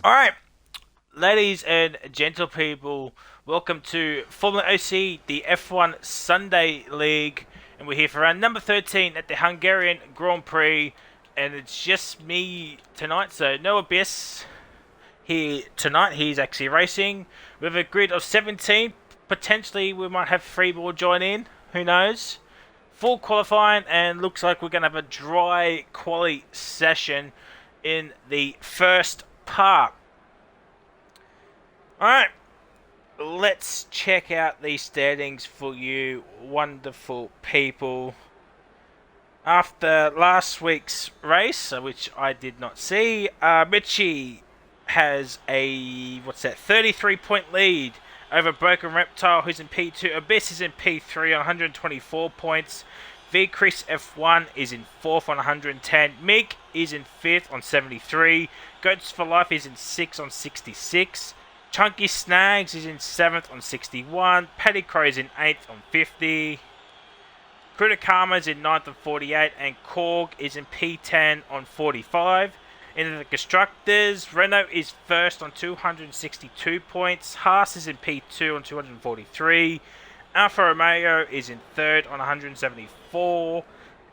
Alright, ladies and gentle people, welcome to FormulaOCE, the F1 Sunday League, and we're here for round number 13 at the Hungarian Grand Prix, and it's just me tonight, so no Abyss here tonight. He's actually racing with a grid of 17. Potentially we might have Freeball join in, who knows. Full qualifying, and looks like we're going to have a dry quali session in the first part. Alright, let's check out these standings for you wonderful people. After last week's race, which I did not see, Richie has a 33-point lead over Broken Reptile, who's in P2. Abyss is in P3 on 124 points. V Chris F1 is in 4th on 110. Mig is in 5th on 73. Goats for Life is in 6th on 66. Chunky Snags is in 7th on 61. Paddy Crow is in 8th on 50. Krutakama is in 9th on 48. And Korg is in P10 on 45. In the Constructors, Renault is 1st on 262 points. Haas is in P2 on 243. Alfa Romeo is in 3rd on 174.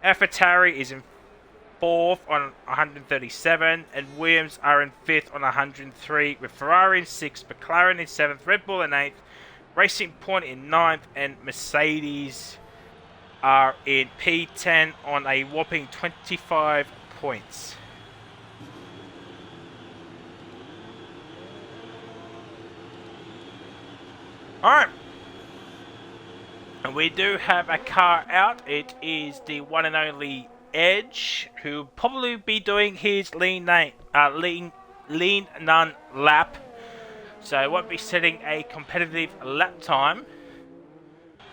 AlphaTauri is in 4th on 137, and Williams are in 5th on 103, with Ferrari in 6th, McLaren in 7th, Red Bull in 8th, Racing Point in 9th, and Mercedes are in P10 on a whopping 25 points. Alright. And we do have a car out. It is the one and only Edge, who will probably be doing his lean none lap. So I won't be setting a competitive lap time.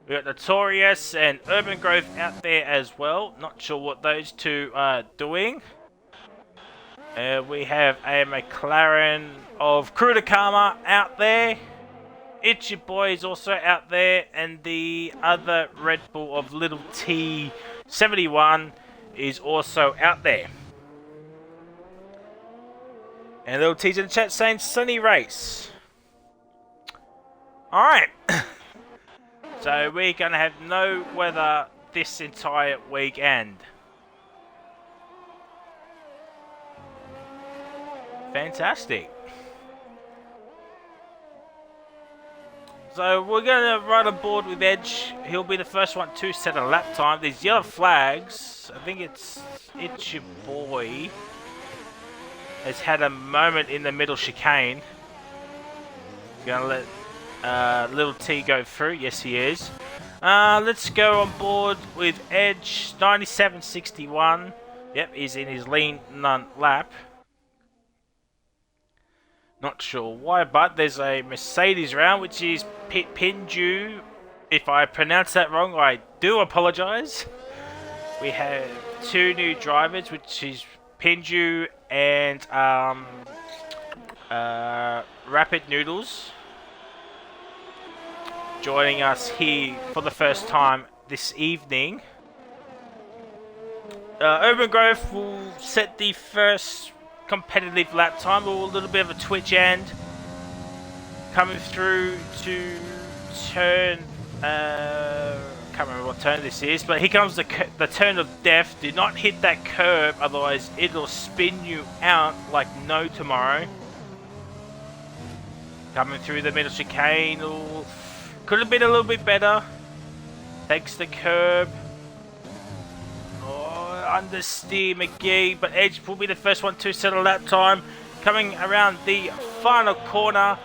We got Notorious and Urban Grove out there as well. Not sure what those two are doing. We have a McLaren of Krutakama out there. It's Your Boy is also out there, and the other Red Bull of Little T 71 is also out there. And Little T's in the chat saying sunny race. Alright. So we're going to have no weather this entire weekend. Fantastic. So we're going to run aboard with Edge. He'll be the first one to set a lap time. These yellow flags, I think it's Your Boy, has had a moment in the middle chicane. Going to let Little T go through. Yes, he is. Let's go on board with Edge, 97.61. Yep, he's in his lean none lap. Not sure why, but there's a Mercedes round, which is Pinju. If I pronounce that wrong, I do apologise. We have two new drivers, which is Pinju and Rapid Noodles, joining us here for the first time this evening. Urban Grove will set the first competitive lap time, or a little bit of a twitch end coming through to turn, can't remember what turn this is, but here comes the turn of death. Do not hit that curb, otherwise it'll spin you out like no tomorrow. Coming through the middle chicane, could have been a little bit better. Takes the curb. Understeer McGee, but Edge will be the first one to set a lap time. Coming around the final corner,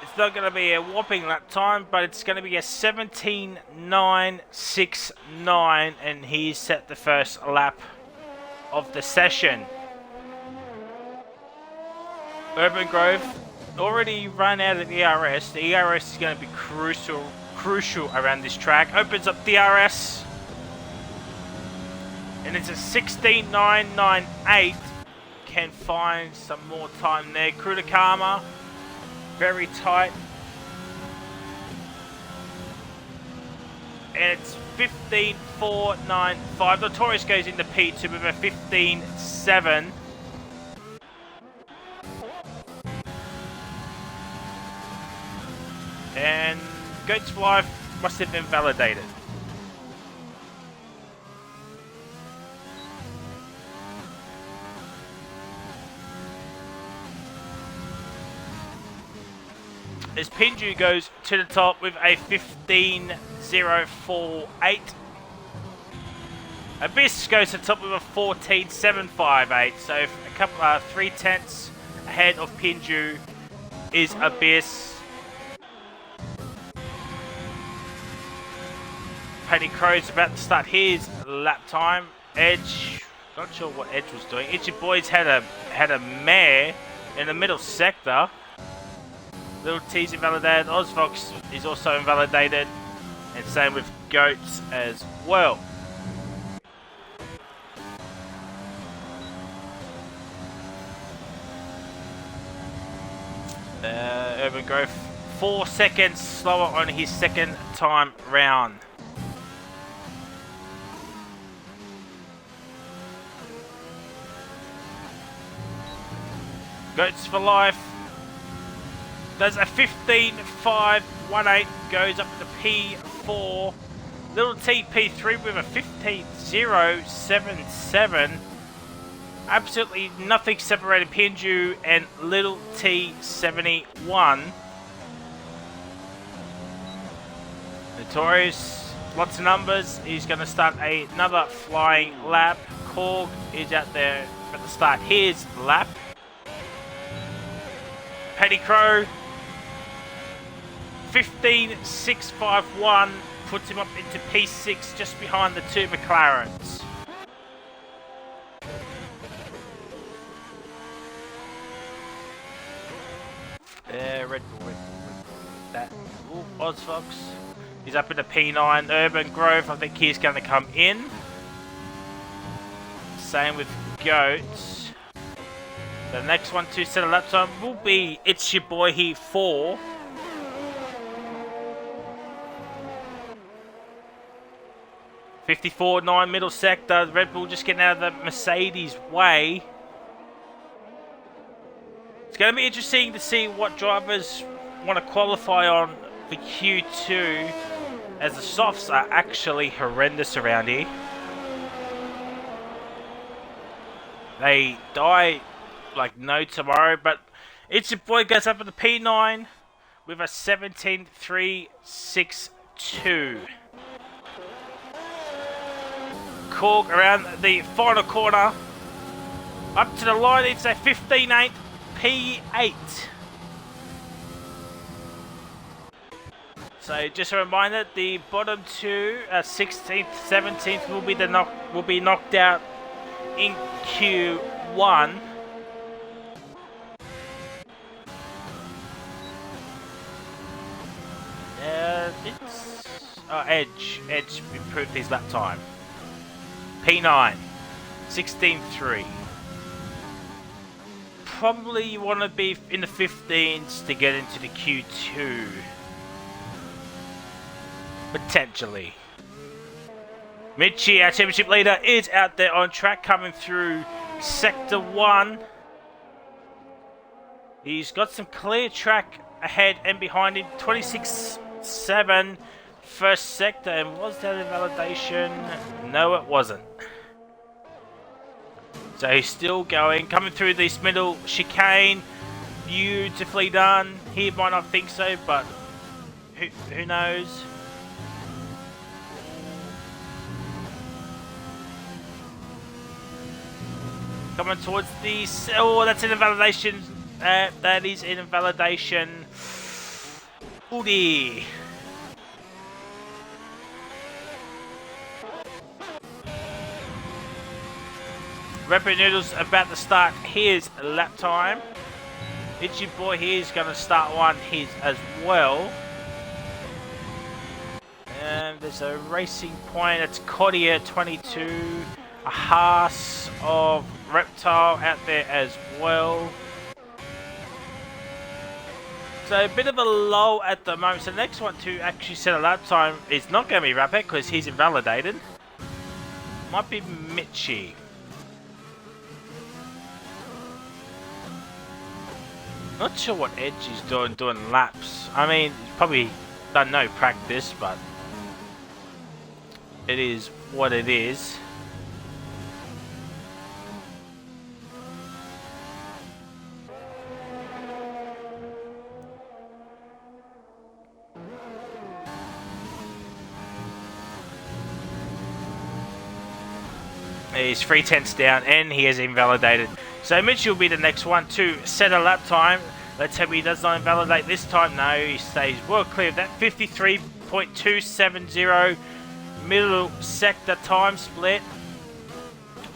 it's not going to be a whopping lap time, but it's going to be a 17.969, and he's set the first lap of the session. Urban Grove already run out of the ERS. The ERS is going to be crucial around this track. Opens up DRS. And it's a 16.998. Can find some more time there. Krutakama, very tight. And it's 15.495. Notorious goes into P2 with a 15.7. And Goats for Life must have been validated. As Pinju goes to the top with a 15.048. Abyss goes to the top with a 14.758. So a couple 3/10 ahead of Pinju is Abyss. Penny Crow's about to start his lap time. Edge, not sure what Edge was doing. Itchy Boys had a mare in the middle sector. Little T's invalidated. Ozfox is also invalidated. And same with Goats as well. Urban Growth 4 seconds slower on his second time round. Goats for Life does a 15.518, goes up to P4. Little T P3 with a 15.077. Absolutely nothing separating Pinju and Little T71. Notorious, lots of numbers. He's going to start another flying lap. Korg is out there at the start his lap. Paddy Crow, 15.651 puts him up into P6 just behind the two McLarens. Red Bull. That. Ooh, Ozfox. He's up into P9. Urban Grove, I think he's going to come in. Same with Goats. The next one to set a lap time will be It's Your Boy Here 4. .54.9 middle sector. Red Bull just getting out of the Mercedes way. It's going to be interesting to see what drivers want to qualify on for Q2, as the softs are actually horrendous around here. They die like no tomorrow, but It's Your Boy goes up at the P9 with a 17.362. Korg around the final corner. Up to the line, it's a 15.8 P8. So just a reminder, the bottom two, 16th, 17th, will be knocked out in Q1. Edge improved his lap time. P9, 16.3. Probably you want to be in the 15s to get into the Q2. Potentially. Mitchie, our championship leader, is out there on track, coming through Sector 1. He's got some clear track ahead and behind him. 26.7 first sector. And was that a validation? No, it wasn't. So he's still going, coming through this middle chicane. Beautifully done. He might not think so, but who knows? Coming towards the... Oh, that's an invalidation. That is an invalidation. Oodie. Rapid Noodles about to start his lap time. Itchy Boy here is going to start one his as well. And there's a racing point. It's Cordier 22. A Haas of Reptile out there as well. So a bit of a lull at the moment. So the next one to actually set a lap time is not going to be Rapid because he's invalidated. Might be Mitchie. Not sure what Edge is doing laps. I mean, he's probably done no practice, but it is what it is. He's 3/10 down and he has invalidated. So Mitchell will be the next one to set a lap time. Let's hope he does not invalidate this time. No, he stays well clear of that. 53.270 middle sector time split.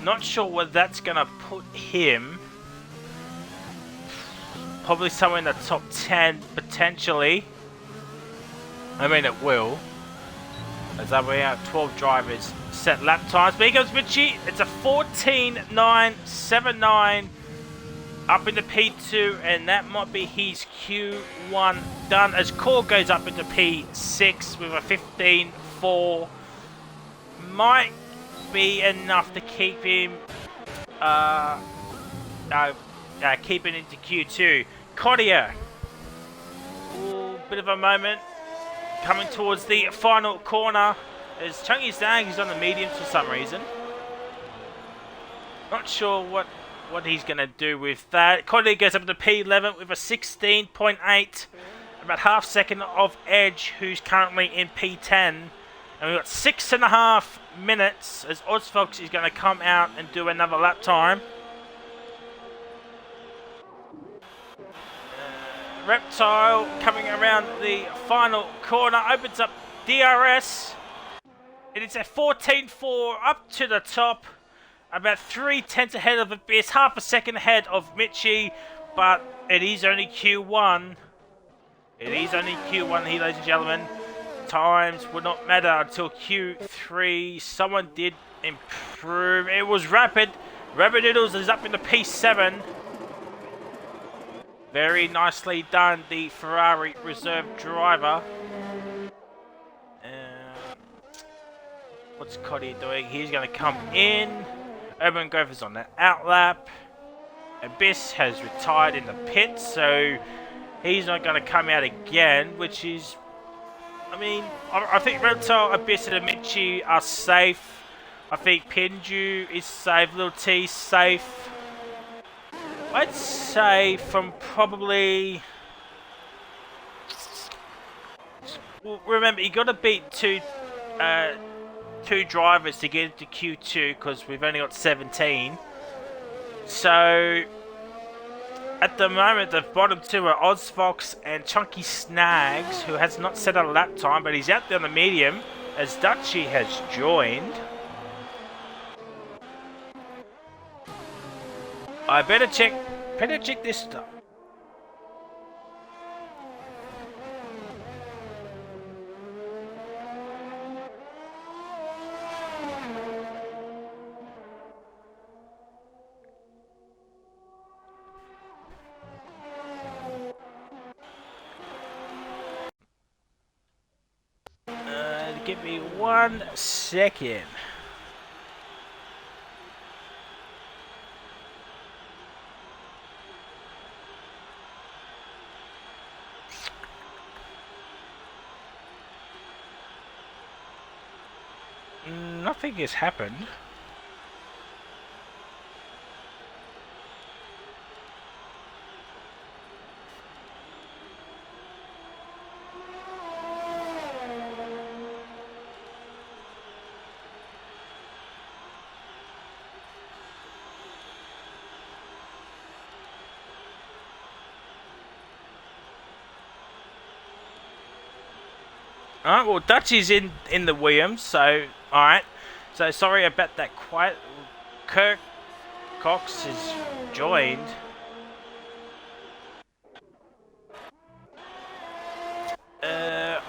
Not sure what that's going to put him. Probably somewhere in the top 10 potentially. I mean, it will. As we have 12 drivers set lap times. But here goes Mitchie. It's a 14.979 up into P2, and that might be his Q1 done. As Core goes up into P6 with a 15.4. Might be enough to keep him keeping into Q2. Kodia. Ooh, bit of a moment. Coming towards the final corner. As Chunky Stang, he's on the mediums for some reason. Not sure what he's going to do with that. Kodia goes up to P11 with a 16.8. About half second of Edge, who's currently in P10. And we've got 6.5 minutes as Ozfox is going to come out and do another lap time. Reptile coming around the final corner, opens up DRS. It is a 14.4 up to the top, about 3/10 ahead of Abyss, half a second ahead of Mitchie, but it is only Q1. It is only Q1 here, ladies and gentlemen. Times would not matter until Q3. Someone did improve. It was Rapid. Rapidoodles is up into P7. Very nicely done, the Ferrari reserve driver. What's Cody doing? He's going to come in. Urban Gopher's on the outlap. Abyss has retired in the pit, so he's not going to come out again, which is... I mean, I think Reptile, Abyss and Amici are safe. I think Pinju is safe. Little T safe. I'd say from probably... Well, remember, you got to beat two drivers to get into Q2 because we've only got 17. So, at the moment, the bottom two are Ozfox and Chunky Snags, who has not set a lap time, but he's out there on the medium as Dutchy has joined. I better check this stuff. Give me 1 second. Nothing has happened. Alright, well, Dutch is in the Williams, so, alright. So, sorry about that quiet. Kirk Cox has joined.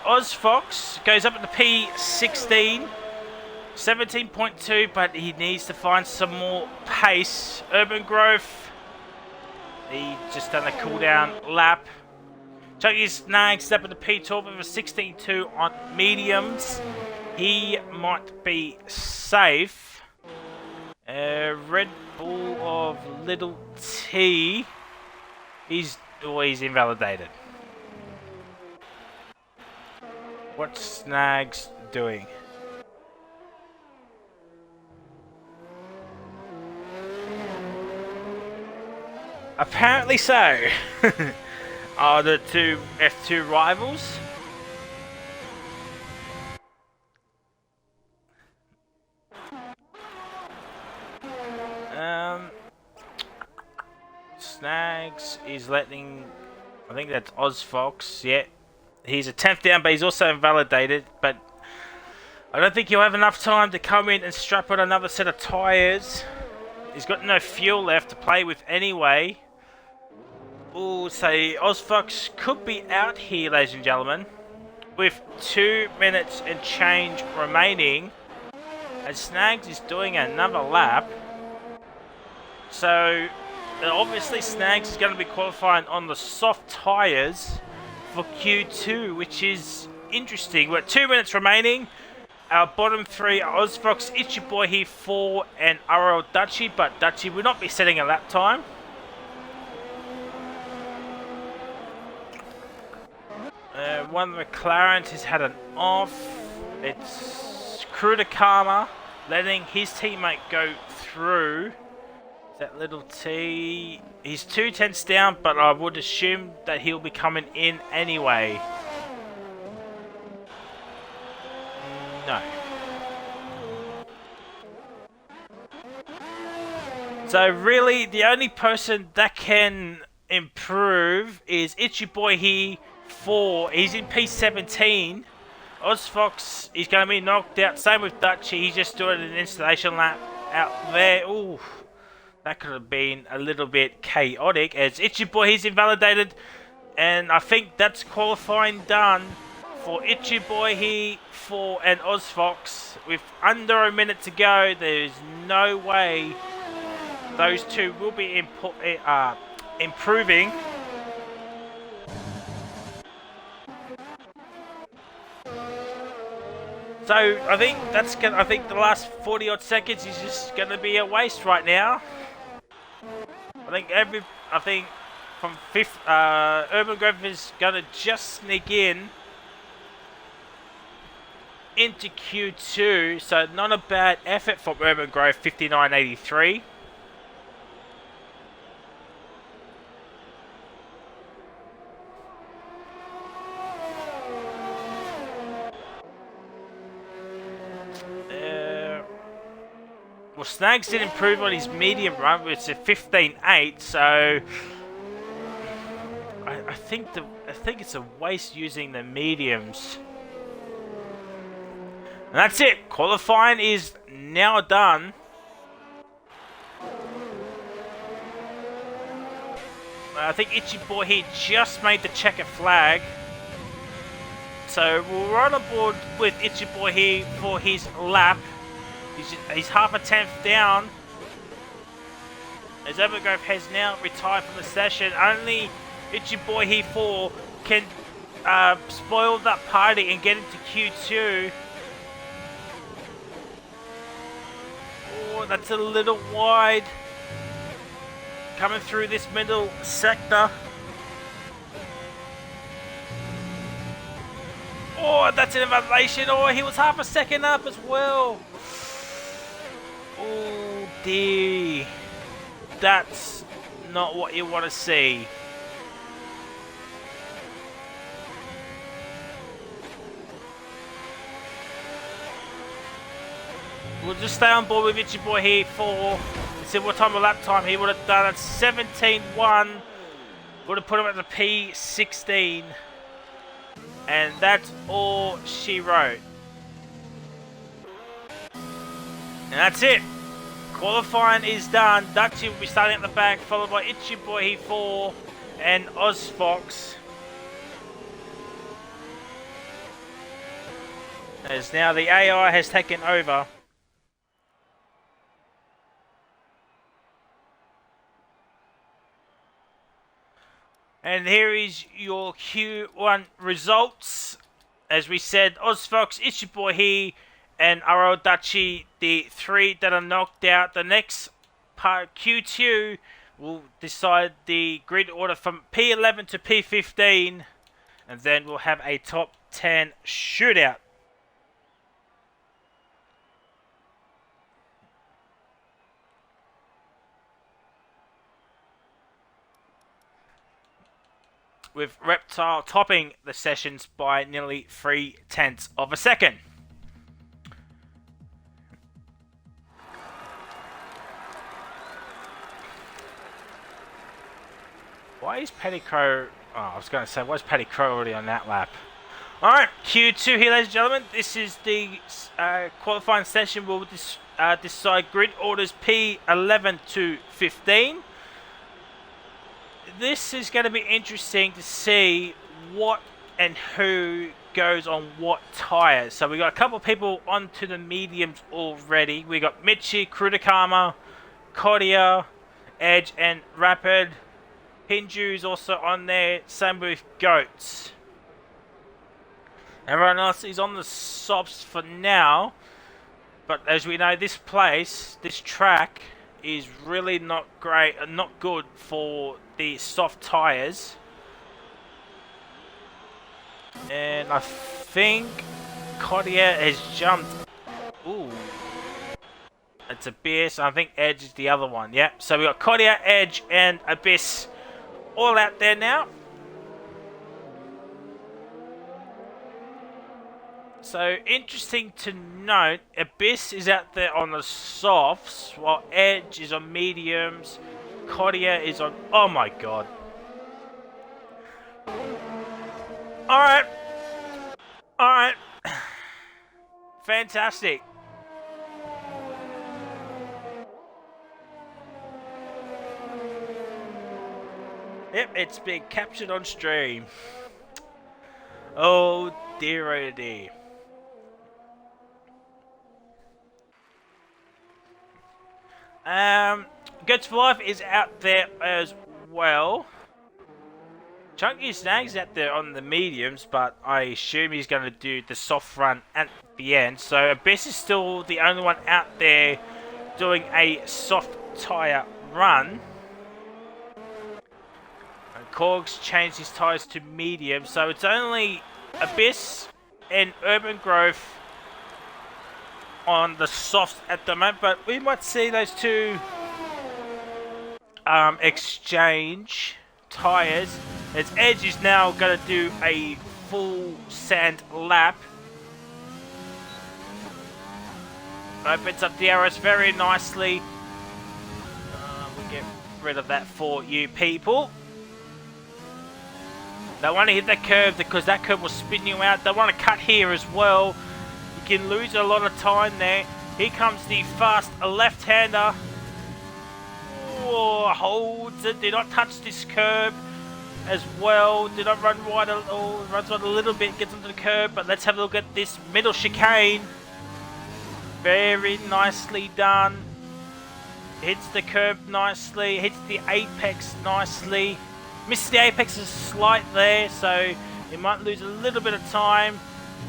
Ozfox goes up at the P16. 17.2, but he needs to find some more pace. Urban Growth, he just done a cooldown lap. Chunky Snags up at the P12 with a 16.2 on mediums. He might be safe. Red Bull of Little T. He's or he's invalidated. What's Snags doing? Apparently so. Are the two F2 rivals? Snags is letting... I think that's OzFox, yeah. He's a 10th down, but he's also invalidated. But I don't think he'll have enough time to come in and strap on another set of tyres. He's got no fuel left to play with anyway. Ooh, so OzFox could be out here, ladies and gentlemen. With 2 minutes and change remaining. And Snags is doing another lap. So... obviously, Snags is going to be qualifying on the soft tyres for Q2, which is interesting. We're at 2 minutes remaining. Our bottom three are OzFox, Ichiboy 4, and RL Dutchy, but Dutchy will not be setting a lap time. One of the McLarens has had an off. It's Krudakama letting his teammate go through. That little T. He's 2/10 down, but I would assume that he'll be coming in anyway. No. So really, the only person that can improve is Ichiboy 4. He's in P17. OzFox is going to be knocked out. Same with Dutchy. He's just doing an installation lap out there. Ooh. That could have been a little bit chaotic as Ichiboy is invalidated, and I think that's qualifying done for Ichiboy 4 and OzFox. With under a minute to go, there's no way those two will be improving. So I think the last 40 odd seconds is just going to be a waste right now. I think from fifth, Urban Grove is going to just sneak in into Q2, so not a bad effort from Urban Grove, 59.83. Well, Snags did improve on his medium run, which is a 15.8, so I think it's a waste using the mediums. And that's it. Qualifying is now done. I think Ichiboy here just made the checker flag. So we're right on board with Ichiboy here for his lap. He's half a 10th down. As Evergrove has now retired from the session, only Ichiboy 4 can spoil that party and get into Q2. Oh, that's a little wide. Coming through this middle sector. Oh, that's an invalidation. Oh, he was half a second up as well. Oh dear, that's not what you want to see. We'll just stay on board with Ichiboy here for, let's see what time of lap time he would have done at 17.1. Would have put him at the P16. And that's all she wrote. And that's it. Qualifying is done. Dutchy will be starting at the back, followed by Ichiboy 4 and OzFox. As now the AI has taken over. And here is your Q1 results. As we said, OzFox, Ichiboy and RL Dutchy, the three that are knocked out. The next part, Q2, We'll decide the grid order from P11 to P15, and then we'll have a top 10 shootout. With Reptile topping the sessions by nearly 0.3 of a second. Why is Petticrow... Oh, I was going to say, why is Petticrow already on that lap? Alright, Q2 here, ladies and gentlemen. This is the qualifying session. We'll decide grid orders P11 to 15. This is going to be interesting to see what and who goes on what tyres. So we got a couple of people onto the mediums already. We got Michi, Krudakama, Kodia, Edge, and Rapid. Hinju's also on there. Same with Goats. Everyone else is on the softs for now. But as we know, this track is really not great and not good for the soft tyres. And I think Kodia has jumped. Ooh. It's Abyss. I think Edge is the other one. Yep. So we got Kodia, Edge, and Abyss all out there now. So interesting to note, Abyss is out there on the softs, while Edge is on mediums. Kodia is on... Oh my god. Alright. Alright. Fantastic. Yep, it's been captured on stream. Oh dear, oh dear. Goats for Life is out there as well. Chunky Snags out there on the mediums, but I assume he's going to do the soft run at the end. So Abyss is still the only one out there doing a soft tyre run. And Korg's changed his tyres to medium, so it's only Abyss and Urban Growth on the softs at the moment, but we might see those two exchange tyres, as Edge is now going to do a full sand lap. Opens up the arrows very nicely. We'll get rid of that for you people. They want to hit that curve because that curve will spin you out. They want to cut here as well. You can lose a lot of time there. Here comes the fast left-hander. Oh, holds it. Did not touch this curb as well. Did not run wide. Oh, runs wide a little bit. Gets onto the curb. But let's have a look at this middle chicane. Very nicely done. Hits the curb nicely. Hits the apex nicely. Misses the apex a slight there, so he might lose a little bit of time.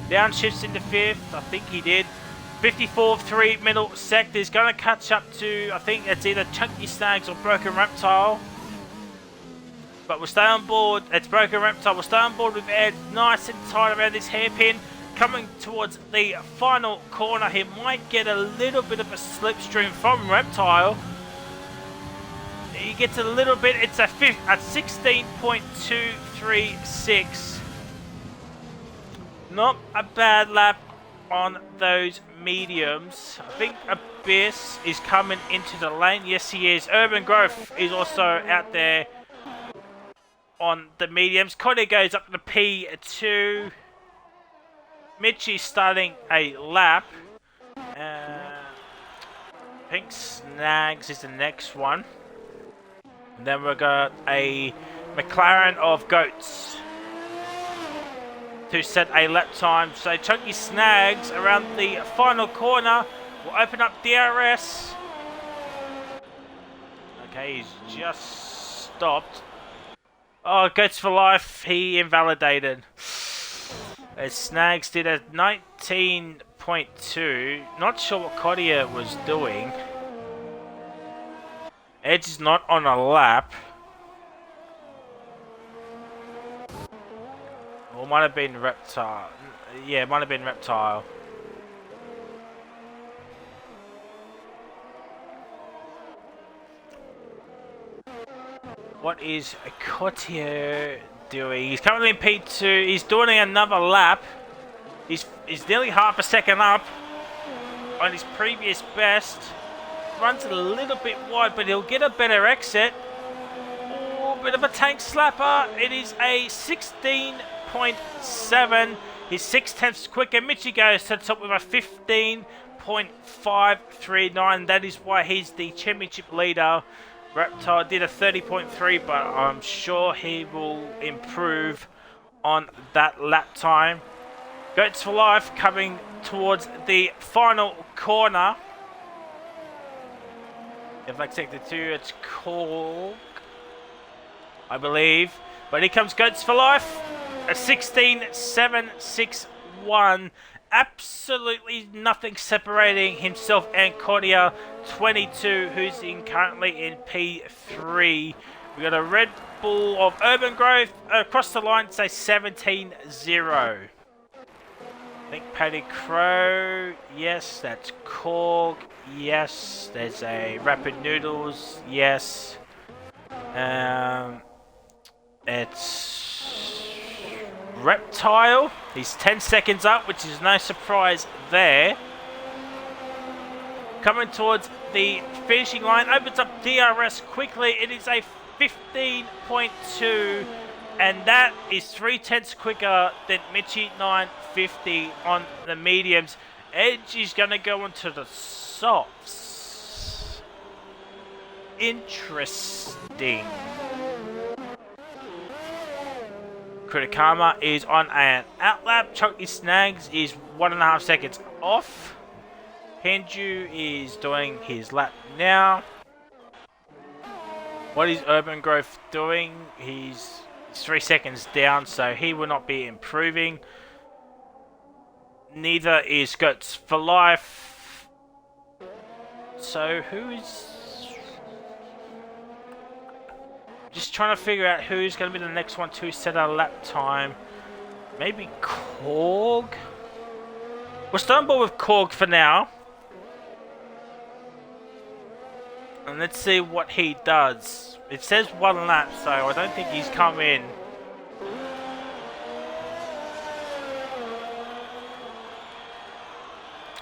Downshifts into 5th. I think he did. 54.3 middle sector is going to catch up to, I think it's either Chunky Snags or Broken Reptile. But we'll stay on board. It's Broken Reptile. We'll stay on board with Ed. Nice and tight around this hairpin. Coming towards the final corner. He might get a little bit of a slipstream from Reptile. He gets a little bit. It's a 16.236. Not a bad lap on those mediums. I think Abyss is coming into the lane. Yes, he is. Urban Growth is also out there on the mediums. Cody goes up to the P2. Mitchie's starting a lap. Pink Snags is the next one. And then we've got a McLaren of Goats to set a lap time. So Chunky Snags around the final corner will open up DRS. Okay, he's just stopped. Oh, Goats for Life, he invalidated. As Snags did a 19.2. Not sure what Kodia was doing. Edge is not on a lap. Or might have been Reptile. Yeah, it might have been Reptile. What is Cotier doing? He's currently in P2. He's doing another lap. He's nearly half a second up on his previous best. Runs a little bit wide, but he'll get a better exit. Oh, bit of a tank slapper. It is a 16.7. He's 6/10 quicker. Mitchie goes to the top with a 15.539. That is why he's the championship leader. Reptile did a 30.3, but I'm sure he will improve on that lap time. Goats for Life coming towards the final corner. If like sector 2, it's Cork, I believe. But here comes Goats for Life. A 16.761. Absolutely nothing separating himself and Cordia 22, who's currently in P3. We got a Red Bull of Urban Growth across the line. Say 17-0. I think Paddy Crow. Yes, that's Korg. Yes, there's a Rapid Noodles. Yes. It's Reptile. He's 10 seconds up, which is no surprise there. Coming towards the finishing line, opens up DRS quickly. It is a 15.2, and that is 3/10 quicker than Mitchie 950 on the mediums. Edge is going to go into the softs. Interesting. Kritikama is on an outlap. Chunky Snags is 1.5 seconds off. Penju is doing his lap now. What is Urban Growth doing? He's 3 seconds down, so he will not be improving. Neither is Goats for Life. So who's... Just trying to figure out who's going to be the next one to set our lap time. Maybe Korg? We'll start on board with Korg for now. And let's see what he does. It says 1 lap, so I don't think he's come in.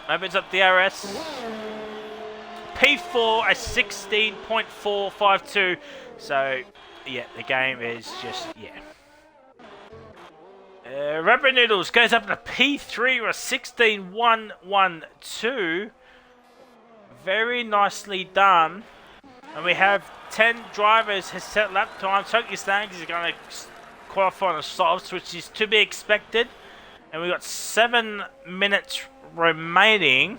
Opens up DRS. P4 at 16.452. So, yeah, the game is just, yeah. Rubber Noodles goes up to P3 or 16.112. Very nicely done. And we have 10 drivers has set lap time. Tokyo Snags is going to qualify on the softs, which is to be expected. And we've got 7 minutes remaining.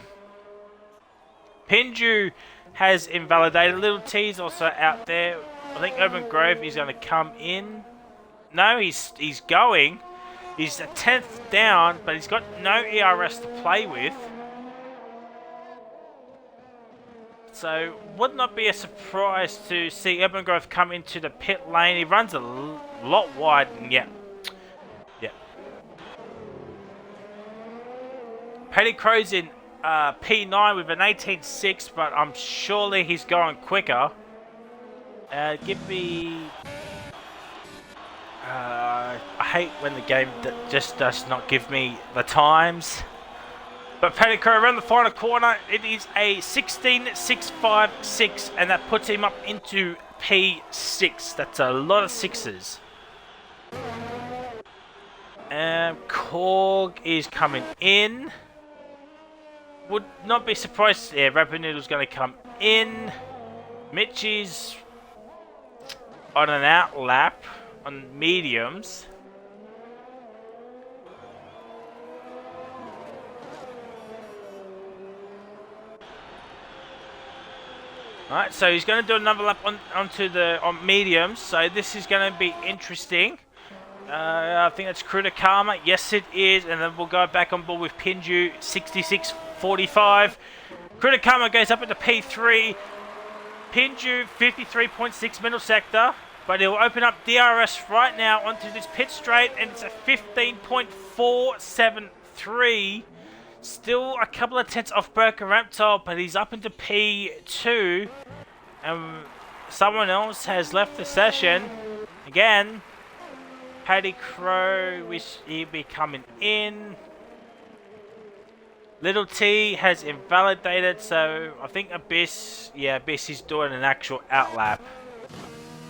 Pinju has invalidated. Little T's also out there. I think Urban Grove is going to come in. No, he's going. He's a 10th down, but he's got no ERS to play with. So, would not be a surprise to see Urban Grove come into the pit lane. He runs a lot wide, and yeah. Paddy Crow's in P9 with an 18.6, but I'm surely he's going quicker. Give me... I hate when the game just does not give me the times. But Paddy Crow around the final corner, it is a 16.656, and that puts him up into P6. That's a lot of sixes. Korg is coming in. Would not be surprised. Yeah, Rapid Noodle's going to come in. Mitchie's on an out lap on mediums. Alright, so he's going to do another lap on mediums. So this is going to be interesting. I think that's Kritikama. Yes, it is. And then we'll go back on board with Pinju, 66.45. Kritikama goes up into P3. Pinju 53.6 middle sector, but he'll open up DRS right now onto this pit straight, and it's a 15.473. Still a couple of tenths off Burke and Reptile, but he's up into P2. And someone else has left the session. Again, Paddy Crow, wish he'd be coming in. Little T has invalidated, so I think Abyss is doing an actual outlap.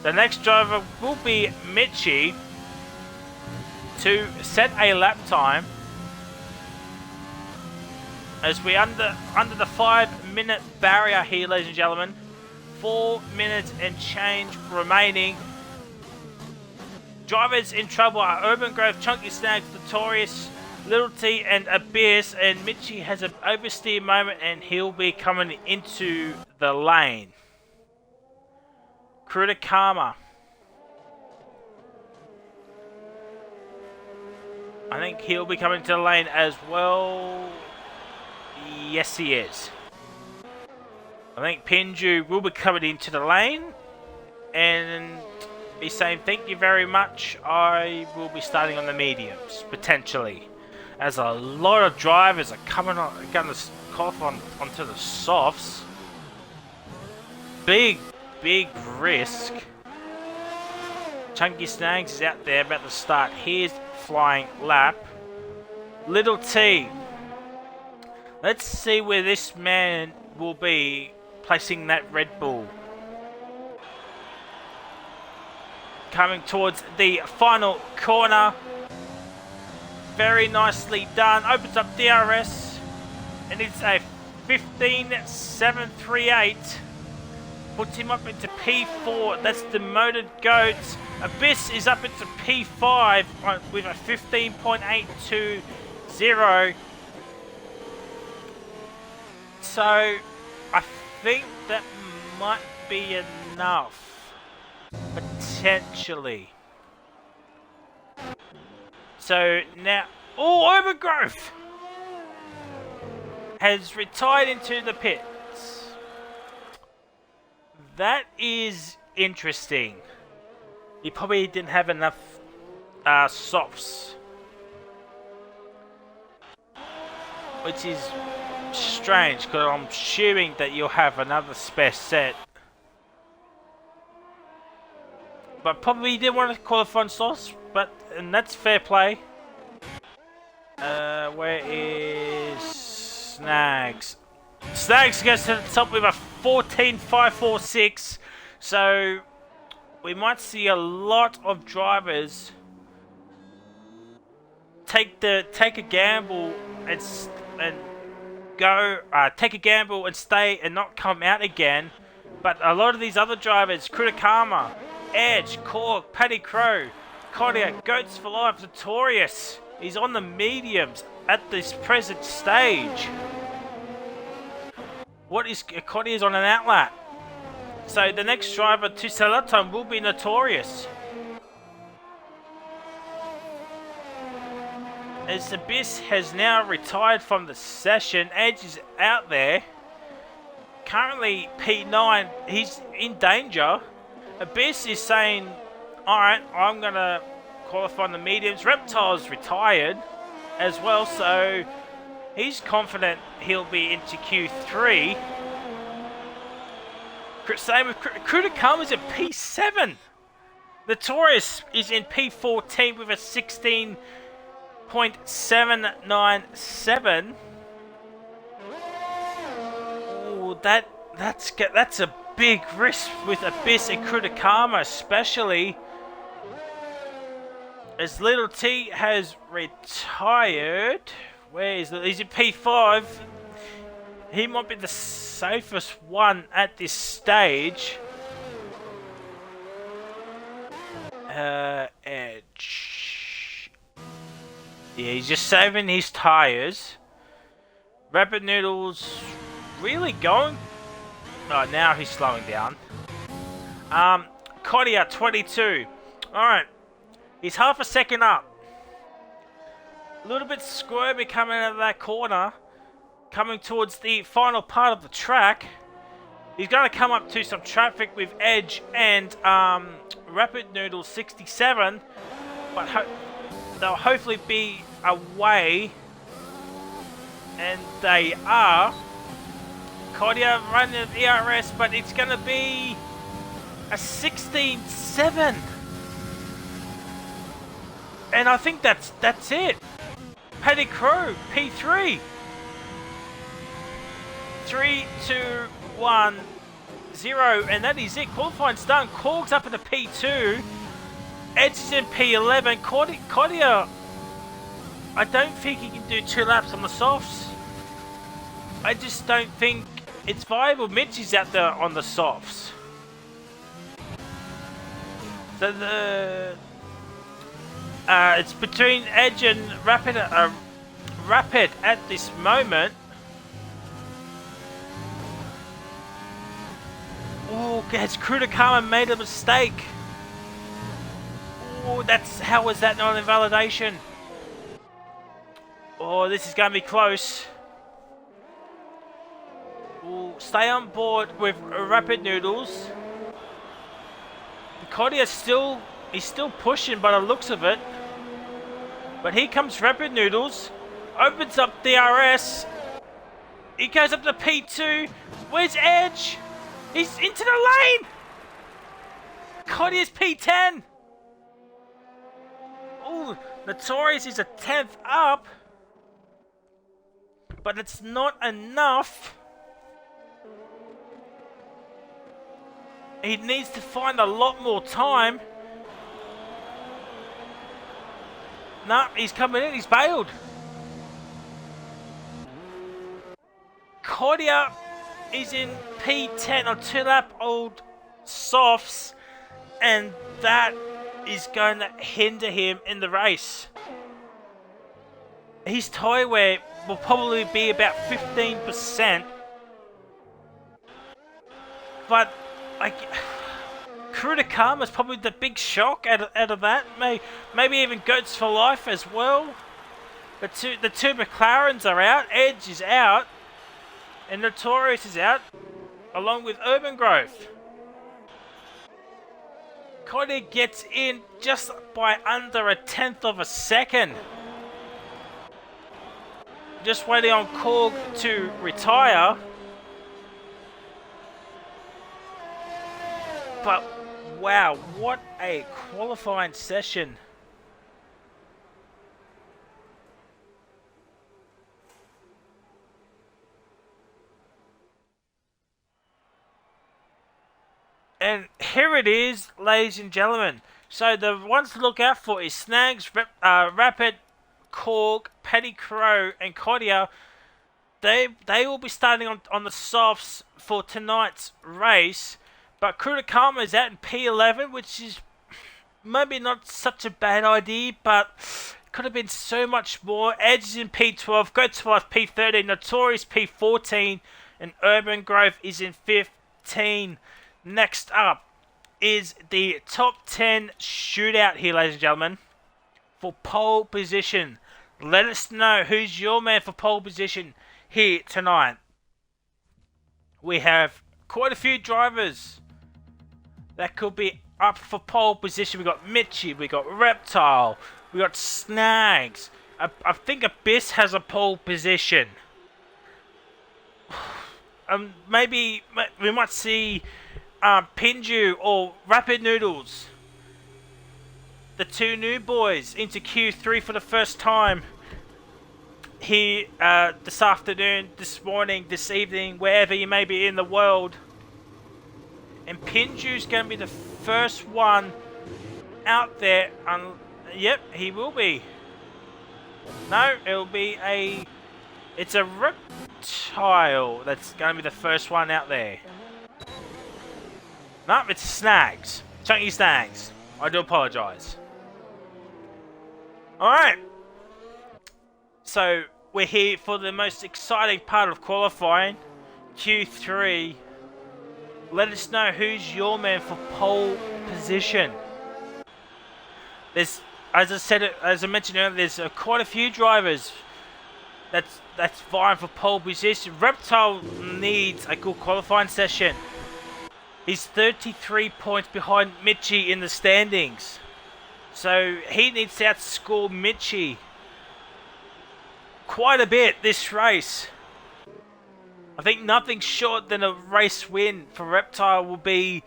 The next driver will be Mitchie to set a lap time. As we under the 5-minute barrier here, ladies and gentlemen. 4 minutes and change remaining. Drivers in trouble are Urban Grove, Chunky Snags, Notorious, Little T and Abyss, and Mitchie has an oversteer moment and he'll be coming into the lane. Kritakama. I think he'll be coming to the lane as well. Yes, he is. I think Pinju will be coming into the lane and be saying thank you very much. I will be starting on the mediums, potentially. As a lot of drivers are going to cough onto the softs. Big risk. Chunky Snags is out there about to start his flying lap. Little T. Let's see where this man will be placing that Red Bull. Coming towards the final corner. Very nicely done. Opens up DRS. And it's a 15.738. Puts him up into P4. That's the Motored Goats. Abyss is up into P5 with a 15.820. So, I think that might be enough. Potentially. So, now... Oh, Overgrowth! Has retired into the pits. That is interesting. He probably didn't have enough softs. Which is strange, because I'm assuming that you'll have another spare set. But probably didn't want to qualify on softs, and that's fair play. Where is Snags? Snags goes to the top with a 14.546. So we might see a lot of drivers take a gamble and take a gamble and stay and not come out again. But a lot of these other drivers, Kritakama, Edge, Cork, Paddy Crow, Kodia, Goats for Life, Notorious, is on the mediums at this present stage. Kodia is on an outlap. So the next driver to set up time will be Notorious. As Abyss has now retired from the session, Edge is out there. Currently P9, he's in danger. Abyss is saying, alright, I'm going to qualify on the mediums. Reptile's retired as well, so he's confident he'll be into Q3. Same with Kritakama's at P7. Notorious is in P14 with a 16.797. Oh, that's a big risk with Abyss and Kritakama, especially as Little T has retired. Where is it? He's in P5. He might be the safest one at this stage. Edge. Yeah, he's just saving his tyres. Rapid Noodles really going. Oh, now he's slowing down. Kodia 22. Alright. He's half a second up. A little bit squirmy coming out of that corner. Coming towards the final part of the track. He's going to come up to some traffic with Edge and Rapid Noodle 67, but they'll hopefully be away, and they are. Cordia running an ERS, but it's going to be a 16.7. And I think that's it. Paddy Crow, P3. 3, 2, 1, 0, and that is it. Qualifying's done. Korg's up in the P2. Edge is in P11. Cordia, I don't think he can do 2 laps on the softs. I just don't think it's viable. Mitch is out there on the softs. So it's between Edge and Rapid at this moment. Oh, has Krudakama made a mistake? Oh, how was that not invalidation? Oh, this is going to be close. We'll stay on board with Rapid Noodles. Cordia's he's still pushing by the looks of it. But here comes Rapid Noodles. Opens up DRS. He goes up to P2. Where's Edge? He's into the lane. Cordia's P10. Oh, Notorious is a 10th up. But it's not enough. He needs to find a lot more time. Nah, he's coming in. He's bailed. Cordia is in P10 on 2-lap old softs, and that is going to hinder him in the race. His tyre wear will probably be about 15%, but Krudakama is probably the big shock out of that. Maybe even Goats for Life as well. The two McLarens are out. Edge is out. And Notorious is out, along with Urban Growth. Cody gets in just by under a 1/10 of a second. Just waiting on Korg to retire. But wow, what a qualifying session. And here it is, ladies and gentlemen. So the ones to look out for is Snags, Rapid, Korg, Paddy Crow, and Cordia. They will be starting on the softs for tonight's race. But Krudakama is out in P11, which is maybe not such a bad idea, but could have been so much more. Edge is in P12, Goats for Life P13, Notorious P14, and Urban Grove is in 15. Next up is the top 10 shootout here, ladies and gentlemen, for pole position. Let us know who's your man for pole position here tonight. We have quite a few drivers that could be up for pole position. We got Mitchie, we got Reptile, we got Snags. I think Abyss has a pole position. Maybe we might see Pinju or Rapid Noodles, the two new boys, into Q3 for the first time here this afternoon, this morning, this evening, wherever you may be in the world. And Pinju's going to be the first one out there. Yep, he will be. No, it'll be it's a Reptile that's going to be the first one out there. No, it's Snags. Chunky Snags. I do apologise. Alright. So, we're here for the most exciting part of qualifying. Q3. Let us know who's your man for pole position. There's, as I mentioned earlier, there's quite a few drivers That's fine for pole position. Reptile needs a good qualifying session. He's 33 points behind Mitchie in the standings. So he needs to outscore Mitchie quite a bit this race. I think nothing short than a race win for Reptile will be,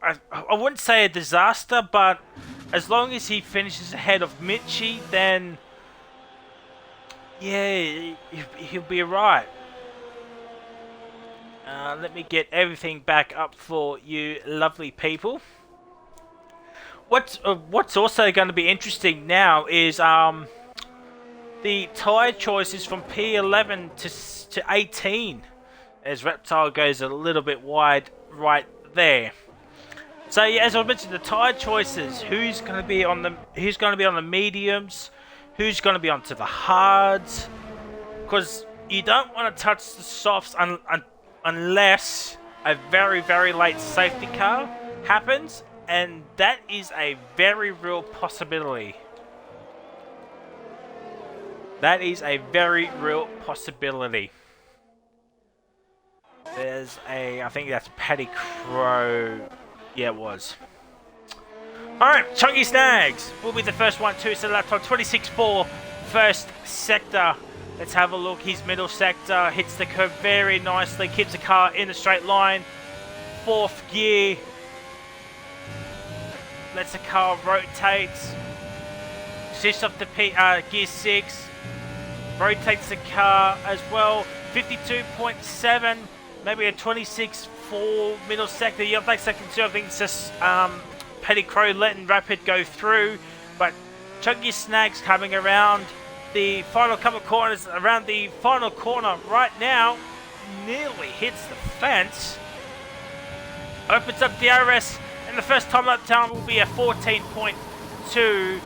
I wouldn't say a disaster, but as long as he finishes ahead of Mitchie, then yeah, he'll be alright. Let me get everything back up for you lovely people. What's also going to be interesting now is the tyre choices from P11 to 18, as Reptile goes a little bit wide right there. So yeah, as I mentioned, the tyre choices: who's going to be on the mediums, who's going to be onto the hards, because you don't want to touch the softs unless a very late safety car happens, and that is a very real possibility. That is a very real possibility. There's I think that's Paddy Crow. Yeah, it was. Alright, Chunky Snags will be the first one to set lap time 26.4, first sector. Let's have a look. His middle sector hits the curve very nicely, keeps the car in a straight line. Fourth gear. Lets the car rotate. Shifts off the gear 6. Rotates the car as well. 52.7, maybe a 26.4 middle sector. Yeah, like second two, I think it's just Petty Crow letting Rapid go through, but Chunky Snags coming around the final couple of corners. Around the final corner right now, nearly hits the fence. Opens up DRS, and the first time that time will be a 14.2.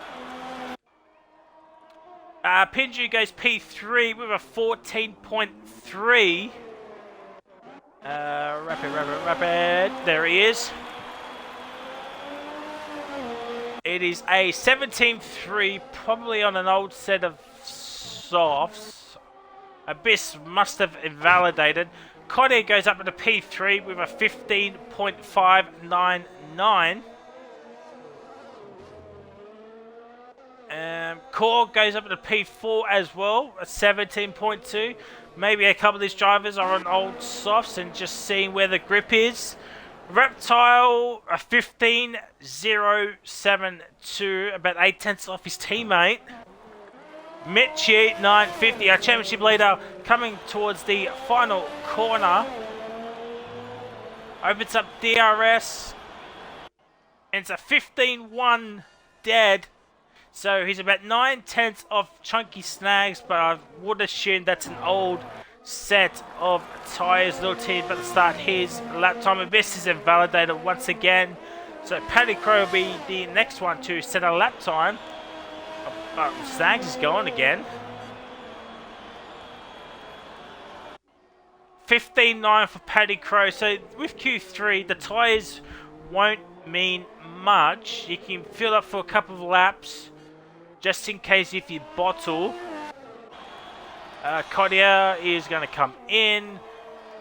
Pinju goes P3 with a 14.3. Rapid. There he is. It is a 17.3, probably on an old set of softs. Abyss must have invalidated. Codia goes up to P3 with a 15.599. Core goes up to P4 as well, a 17.2. Maybe a couple of these drivers are on old softs and just seeing where the grip is. Reptile, a 15.072, about 8 tenths off his teammate. Mitchie, 9.50, our championship leader, coming towards the final corner. Opens up DRS. And it's a 15.1 dead. So he's about 9 tenths off Chunky Snags, but I would assume that's an old set of tyres. Little T about to start his lap time. Abyss is invalidated once again. So Paddy Crow will be the next one to set a lap time. Snags is going again. 15.9 for Paddy Crow. So with Q3, the tyres won't mean much. You can fill up for a couple of laps, just in case if you bottle. Codia is going to come in.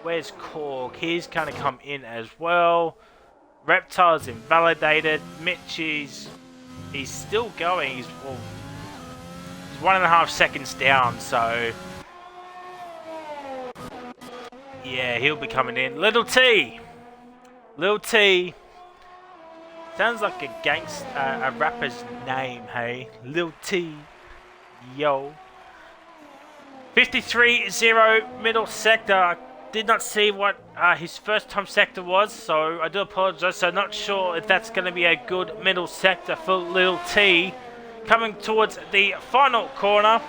Where's Cork? He's going to come in as well. Reptile's invalidated. Mitchie's he's still going. He's 1.5 seconds down, so yeah, he'll be coming in. Little T. Sounds like a a rapper's name, hey? Lil T. Yo. 53.0 middle sector. I did not see what his first time sector was, so I do apologize. So not sure if that's going to be a good middle sector for Lil T. Coming towards the final corner.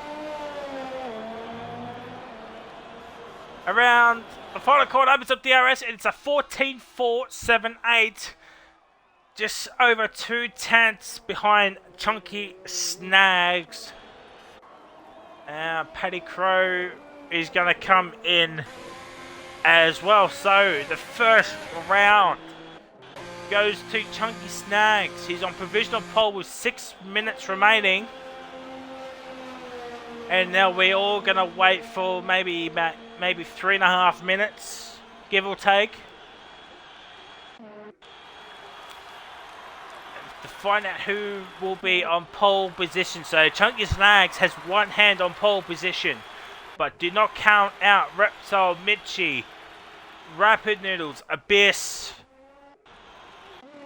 Around the final corner, opens up DRS, and it's a 14.478. Just over 2 tenths behind Chunky Snags. Paddy Crow is going to come in as well. So the first round goes to Chunky Snags. He's on provisional pole with 6 minutes remaining. And now we're all going to wait for maybe 3.5 minutes, give or take, to find out who will be on pole position. So Chunky Snags has one hand on pole position, but do not count out Reptile, Mitchie, Rapid Noodles, Abyss,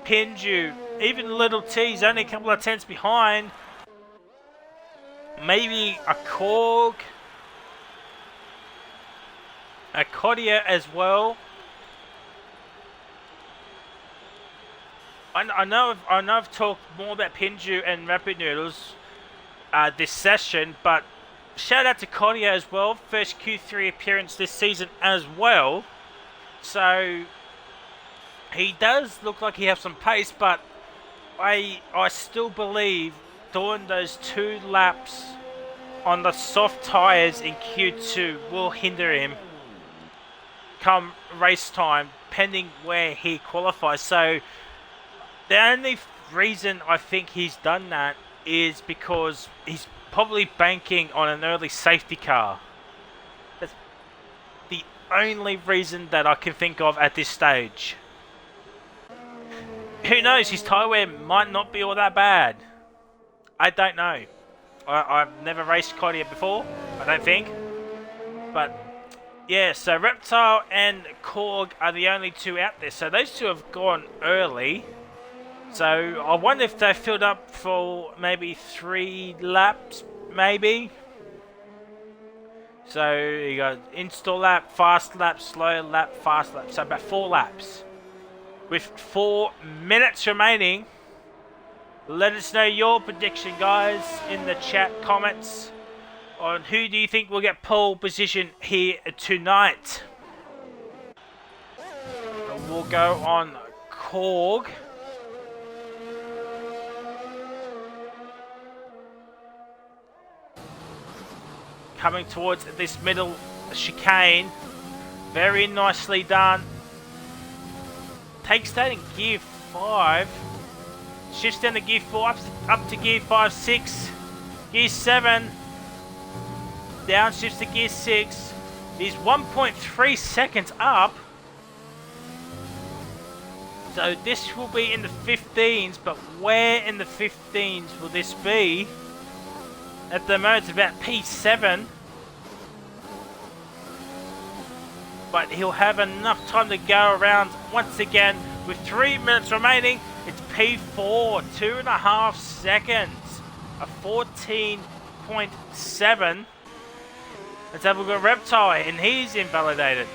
Pinju, even Little T's only a couple of tenths behind. Maybe a Korg, a Kodia as well. I know I've talked more about Pinju and Rapid Noodles this session, but shout out to Kodia as well. First Q3 appearance this season as well. So he does look like he has some pace, but I still believe doing those 2 laps on the soft tyres in Q2 will hinder him come race time, pending where he qualifies. So the only reason I think he's done that is because he's probably banking on an early safety car. That's the only reason that I can think of at this stage. Who knows, his tyre wear might not be all that bad. I don't know. I've never raced Kodia before, I don't think. But yeah, so Reptile and Korg are the only 2 out there. So those 2 have gone early. So I wonder if they filled up for maybe 3 laps, maybe. So you got install lap, fast lap, slow lap, fast lap. So about 4 laps. With 4 minutes remaining, let us know your prediction, guys, in the chat comments on who do you think will get pole position here tonight. And we'll go on Korg. Coming towards this middle chicane. Very nicely done. Takes that in gear 5. Shifts down to gear 4, up to gear 5, 6. Gear 7. Down shifts to gear 6. He's 1.3 seconds up. So this will be in the 15s, but where in the 15s will this be? At the moment it's about P7. But he'll have enough time to go around once again. With 3 minutes remaining, it's P4, 2.5 seconds. A 14.7. Let's have a look at Reptile, and he's invalidated.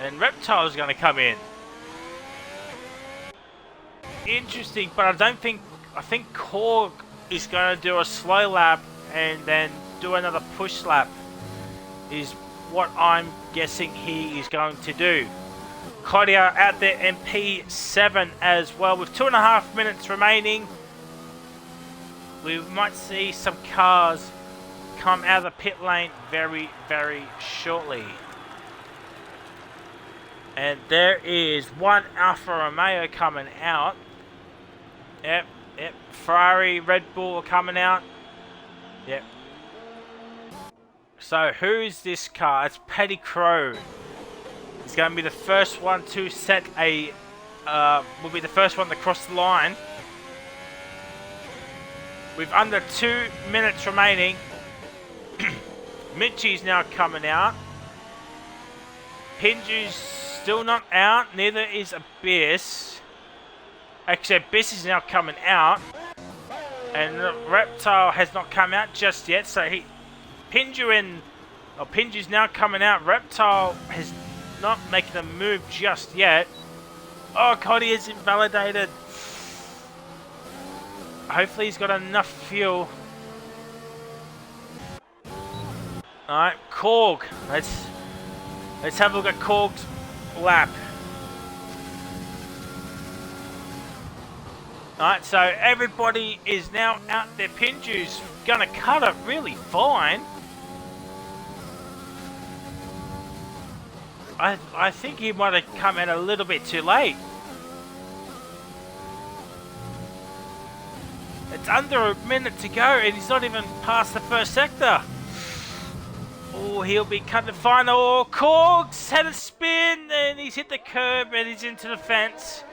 And Reptile's going to come in. Interesting, but I think Korg is going to do a slow lap and then do another push lap. Is what I'm guessing he is going to do. Kodia out there in P7 as well. With 2.5 minutes remaining, we might see some cars come out of the pit lane very, very shortly. And there is one Alfa Romeo coming out. Yep. Ferrari, Red Bull are coming out. Yep. So who's this car? It's Petty Crow. He's going to be the first one to set a... will be the first one to cross the line. With under 2 minutes remaining. Mitchie's now coming out. Pinju's still not out. Neither is Abyss. Actually, Abyss is now coming out. And Reptile has not come out just yet. So Pinju's now coming out. Reptile has not making a move just yet. Oh, Cody is invalidated. Hopefully he's got enough fuel. Alright, Korg. Let's have a look at Korg's lap. Alright, so everybody is now out there. Pinju's gonna cut it really fine. I think he might have come in a little bit too late. It's under a minute to go and he's not even past the first sector. Oh, he'll be cutting the final. Oh, Corgs had a spin and he's hit the curb and he's into the fence.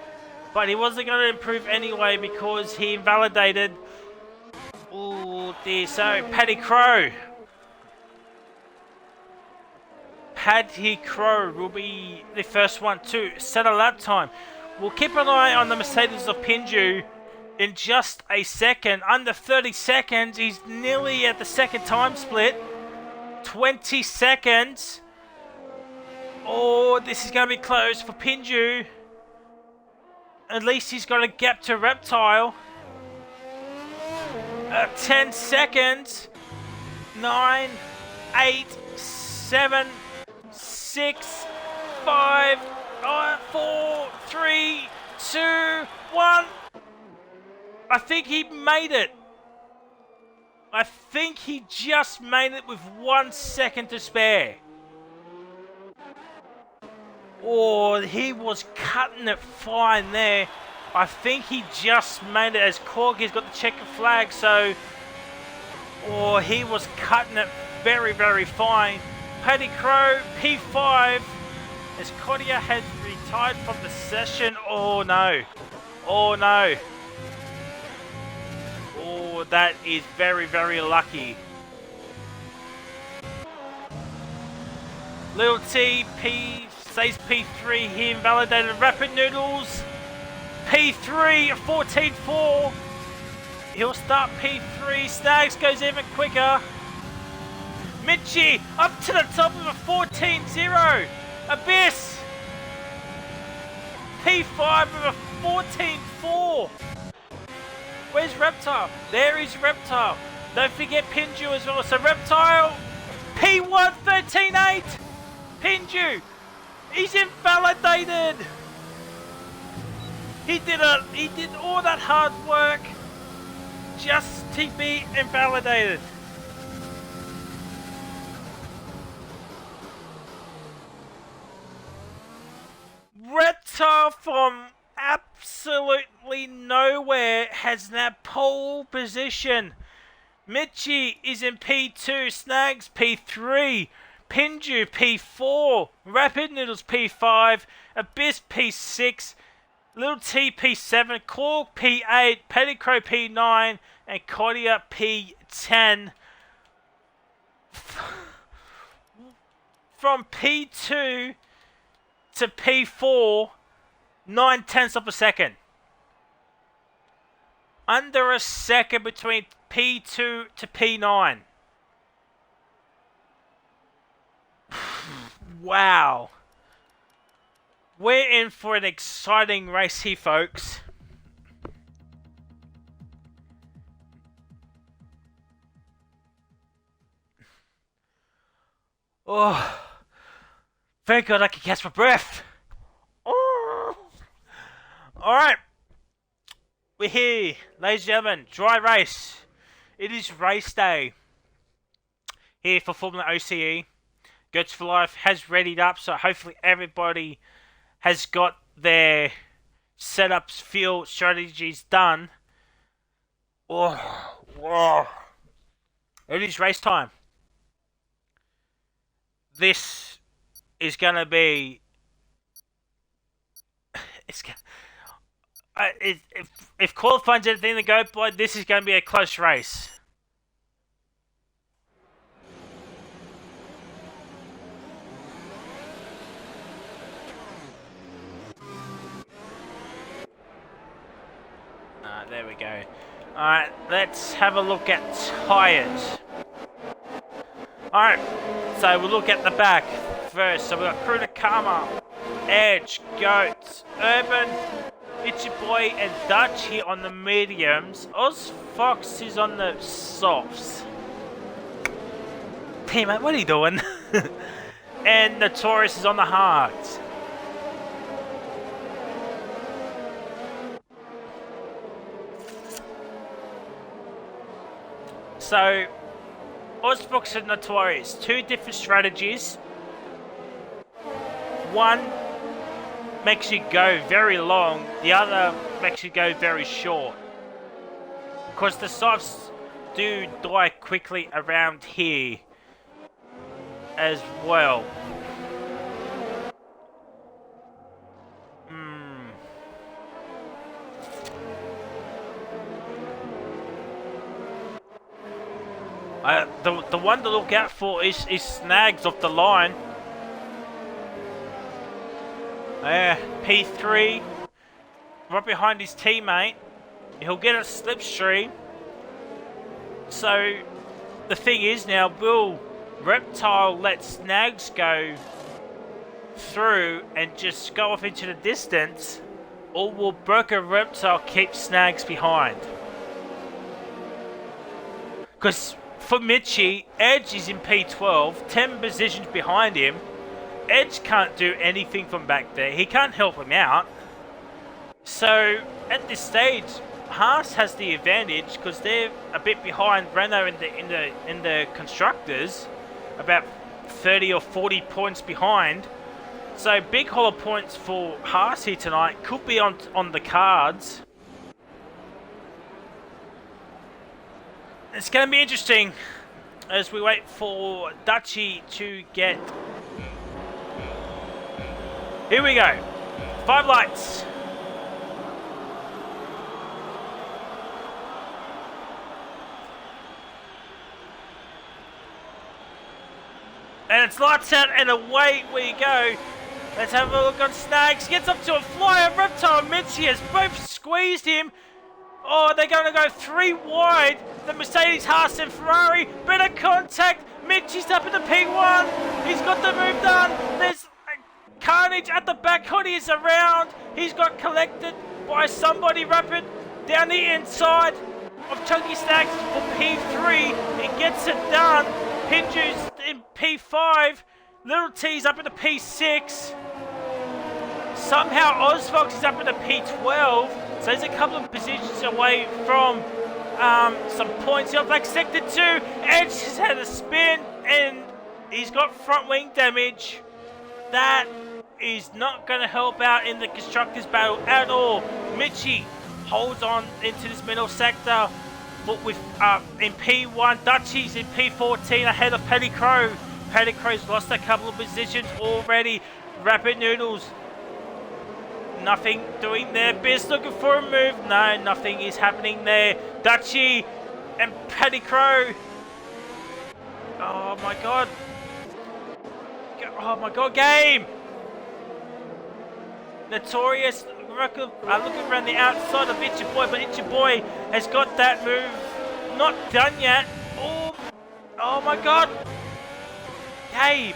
But he wasn't going to improve anyway because he invalidated. Oh dear, so Paddy Crow. Paddy Crow will be the first one to set a lap time. We'll keep an eye on the Mercedes of Pinju in just a second. Under 30 seconds, he's nearly at the second time split. 20 seconds. Oh, this is going to be close for Pinju. At least he's got a gap to Reptile. 10 seconds. 9, 8, 7, 6, 5, 4, 3, 2, 1. I think he made it. I think he just made it with 1 second to spare. Oh, he was cutting it fine there. I think he just made it as Corgi's got the checkered flag, so... Oh, he was cutting it very, very fine. Paddy Crow, P5, as Kodia has retired from the session. Oh, no. Oh, no. Oh, that is very, very lucky. Little T, P, says P3, he invalidated Rapid Noodles. P3, 14.4. He'll start P3. Snags goes even quicker. Mitchie up to the top of a 14.0. Abyss. P5 with a 14.4. Where's Reptile? There is Reptile. Don't forget Pinju as well. So Reptile, P1 13.8. Pinju, he's invalidated. He did all that hard work just to be invalidated. Reptile from absolutely nowhere has now pole position. Mitchie is in P2, Snags P3, Pinju P4, Rapid Noodles P5, Abyss P6, Little T P7, Cork P8, Paddy Crow P9, and Kodia P10. From P2 to P4, 9/10 of a second. Under a second between P2 to P9. Wow. We're in for an exciting race here, folks. Oh, thank God I can catch my breath. Oh. All right, we're here, ladies and gentlemen. Dry race. It is race day here for FormulaOCE. Goats for Life has readied up, so hopefully everybody has got their setups, field strategies done. Oh. It is race time. This is going to be... If qualifying's anything to go by, this is going to be a close race. There we go. Alright, let's have a look at tyres. Alright, so we'll look at the back first. So we've got Crew Nakama, Edge, Goats, Urban, Itchy Boy, and Dutch here on the mediums. Oz Fox is on the softs. Teammate, what are you doing? And Notorious is on the hards. So, Ozbox and Notorious, two different strategies. One makes you go very long, the other makes you go very short. Because the softs do die quickly around here as well. The one to look out for is Snags off the line. P3 right behind his teammate. He'll get a slipstream. So the thing is now, will Reptile let Snags go through and just go off into the distance, or will Broker Reptile keep Snags behind? Because for Mitchie, Edge is in P12, 10 positions behind him. Edge can't do anything from back there. He can't help him out. So at this stage, Haas has the advantage because they're a bit behind Renault in the constructors, about 30 or 40 points behind. So big hollow points for Haas here tonight could be on the cards. It's going to be interesting as we wait for Dutchy to get... Here we go. 5 lights. And it's lights out and away we go. Let's have a look on Snags. Gets up to a flyer. Reptile and Mitchie has both squeezed him. Oh, they're going to go 3 wide. The Mercedes, Haas and Ferrari. Better contact. Mitchie's up in the P1. He's got the move done. There's carnage at the back. Hoodie is around. He's got collected by somebody rapid down the inside of Chunky Snags for P3. He gets it done. Pinju's in P5. Little T's up in the P6. Somehow Ozfox is up in the P12. So he's a couple of positions away from some points. He'll like sector 2. Edge has had a spin and he's got front wing damage. That is not going to help out in the constructors battle at all. Mitchie holds on into this middle sector. But with in P1, Dutchy's in P14 ahead of Petty Crow. Petty Crow's lost a couple of positions already. Rapid Noodles, nothing doing there. Biz looking for a move. No, nothing is happening there. Dutchy and Petty Crow. Oh my god. Oh my god, game. Notorious looking around the outside of Itchy Boy, but Itchy Boy has got that move not done yet. Oh my god. Gabe.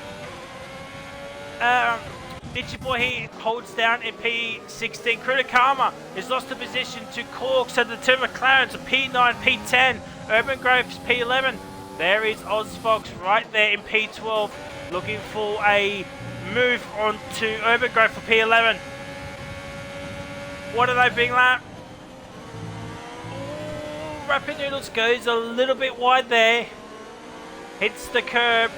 Itchy Boy he holds down in P16. Kritikama has lost the position to Cork, so the two McLarens are P9, P10. Urban Grove's P11. There is Ozfox right there in P12, looking for a move on to Urban Grove for P11. What are they being lapped? Rapid Noodles goes a little bit wide there. Hits the curb.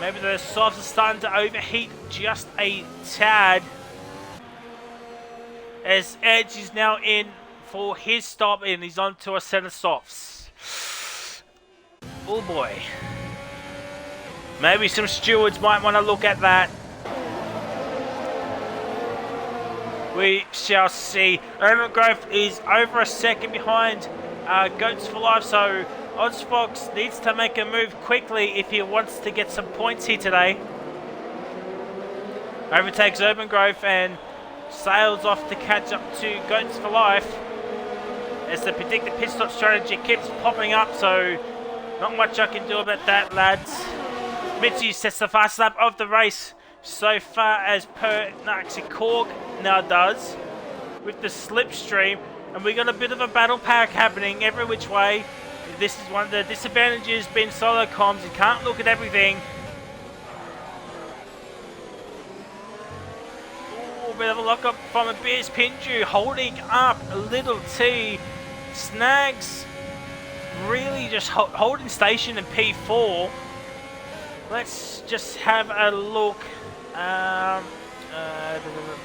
Maybe the softs are starting to overheat just a tad. As Edge is now in for his stop and he's on to a set of softs. Oh boy. Maybe some stewards might want to look at that. We shall see. Urban Grove is over a second behind Goats for Life, so Ozfox needs to make a move quickly if he wants to get some points here today. Overtakes Urban Grove and sails off to catch up to Goats for Life. As the predicted pit stop strategy keeps popping up, so not much I can do about that, lads. Mitchie sets the fast lap of the race so far as per actually Korg now does with the slipstream, and we got a bit of a battle pack happening every which way. This is one of the disadvantages being solo comms. You can't look at everything. Ooh, a bit of a lock up from a Beers Pinju holding up a Little T. Snags really just holding station in P4. Let's just have a look.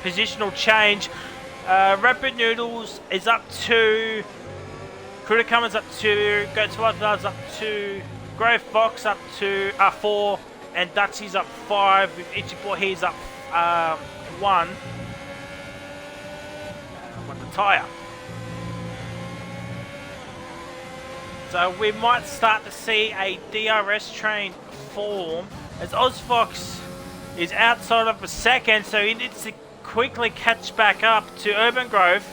Positional change. Rapid Noodles is up to Cruder Cummins up 2, Goats Wildflowers up 2, Grey Fox up 2, 4, and Dutchie's up 5, with Itchy Boy he's up 1. Won the tyre. So we might start to see a DRS train form as Ozfox is outside of a second, so he needs to quickly catch back up to Urban Grove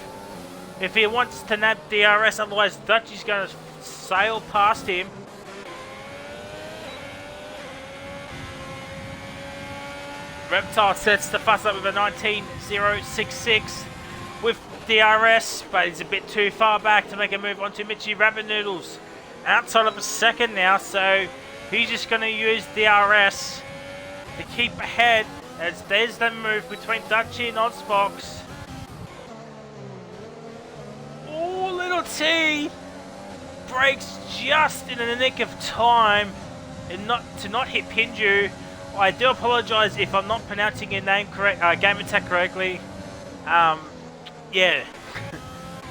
if he wants to nab DRS, otherwise Dutchie's going to sail past him. Reptile sets the fuss up with a 19.066 with DRS, but he's a bit too far back to make a move onto Mitchy Rabbit Noodles. Outside of a second now, so he's just going to use DRS to keep ahead as there's the move between Dutchie and Ozfox. Oh, Little T breaks just in the nick of time and to not hit Pinju. I do apologise if I'm not pronouncing your name correct, Game Attack correctly. Yeah.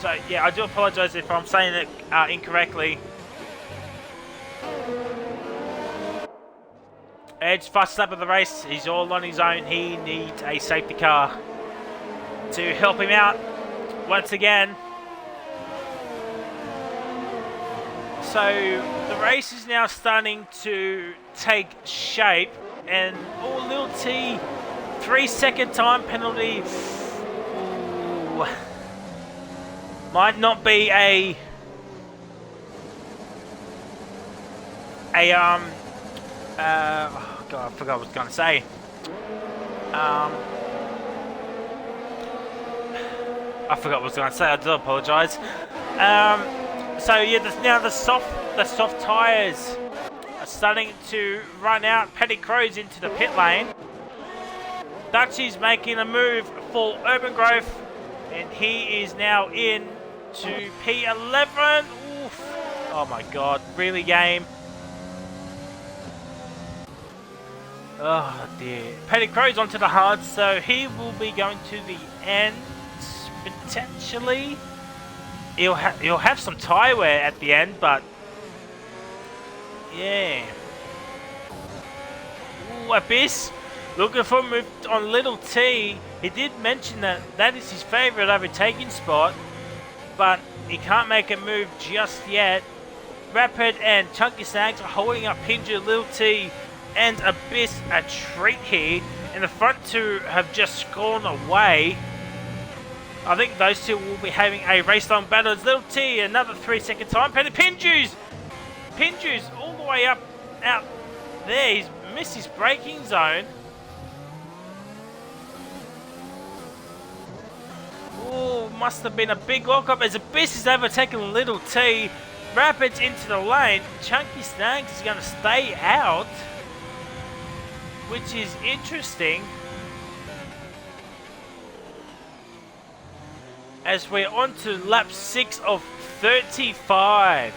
So yeah, I do apologise if I'm saying it incorrectly. Edge fast lap of the race. He's all on his own. He needs a safety car to help him out once again. So the race is now starting to take shape, and Little T 3-second time penalty. Ooh, might not be a oh God, I forgot what I was going to say. I forgot what I was going to say. I do apologise. So yeah, now the soft tyres are starting to run out. Petty Crow's into the pit lane. Dutchie's making a move for Urban Grove, and he is now in to P11. Oof. Oh my God, really, game? Oh dear. Petty Crow's onto the hard, so he will be going to the end potentially. He'll have some tyre wear at the end, but yeah. Ooh, Abyss looking for a move on Little T. He did mention that is his favourite overtaking spot, but he can't make a move just yet. Rapid and Chunky Snags are holding up Pinju, Little T, and Abyss a treat here, and the front two have just gone away. I think those two will be having a race-long battle. As Little T, another 3-second time penalty. Pinju's all the way up, out there. He's missed his braking zone. Oh, must have been a big lock-up as Abyss is overtaking Little T. Rapids into the lane. Chunky Snags is going to stay out, which is interesting, as we're on to lap 6 of 35.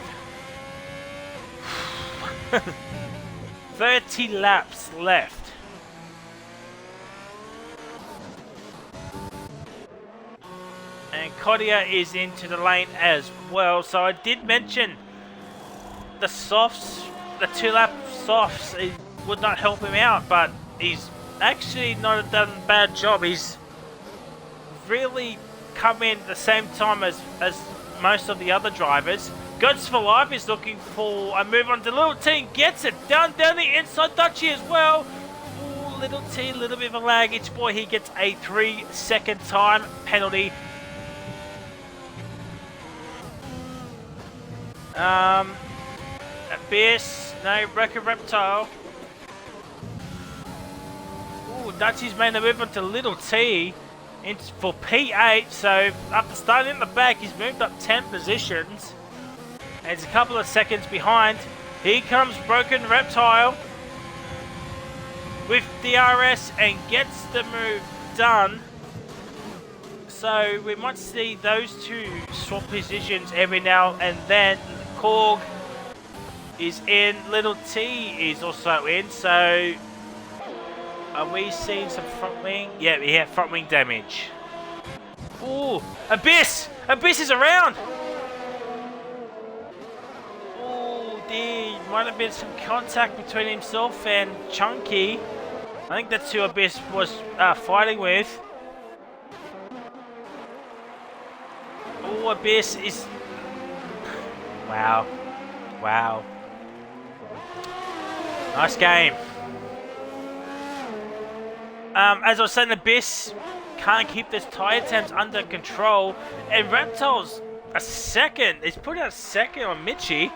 30 laps left. And Kodia is into the lane as well. So I did mention the softs, the 2-lap softs, it would not help him out, but he's actually not done a bad job. He's really come in at the same time as most of the other drivers. Gods for Life is looking for a move on to Little T. Gets it done down the inside. Dutchie as well. Ooh, Little T, a little bit of a lag. Each boy, he gets a 3-second time penalty. Abyss, no, Record Reptile. Ooh, Dutchie's made a move on to Little T for P8, so after starting in the back, he's moved up 10 positions. And he's a couple of seconds behind. Here comes Broken Reptile with DRS and gets the move done. So we might see those two swap positions every now and then. Korg is in, Little T is also in, so are we seeing some front wing? Yeah, we have front wing damage. Ooh, Abyss! Abyss is around! might have been some contact between himself and Chunky. I think that's who Abyss was fighting with. Oh, Abyss is... Wow. Wow. Nice game. As I was saying, Abyss can't keep this tire temps under control. And Reptile's a second. He's put out second on Mitchie.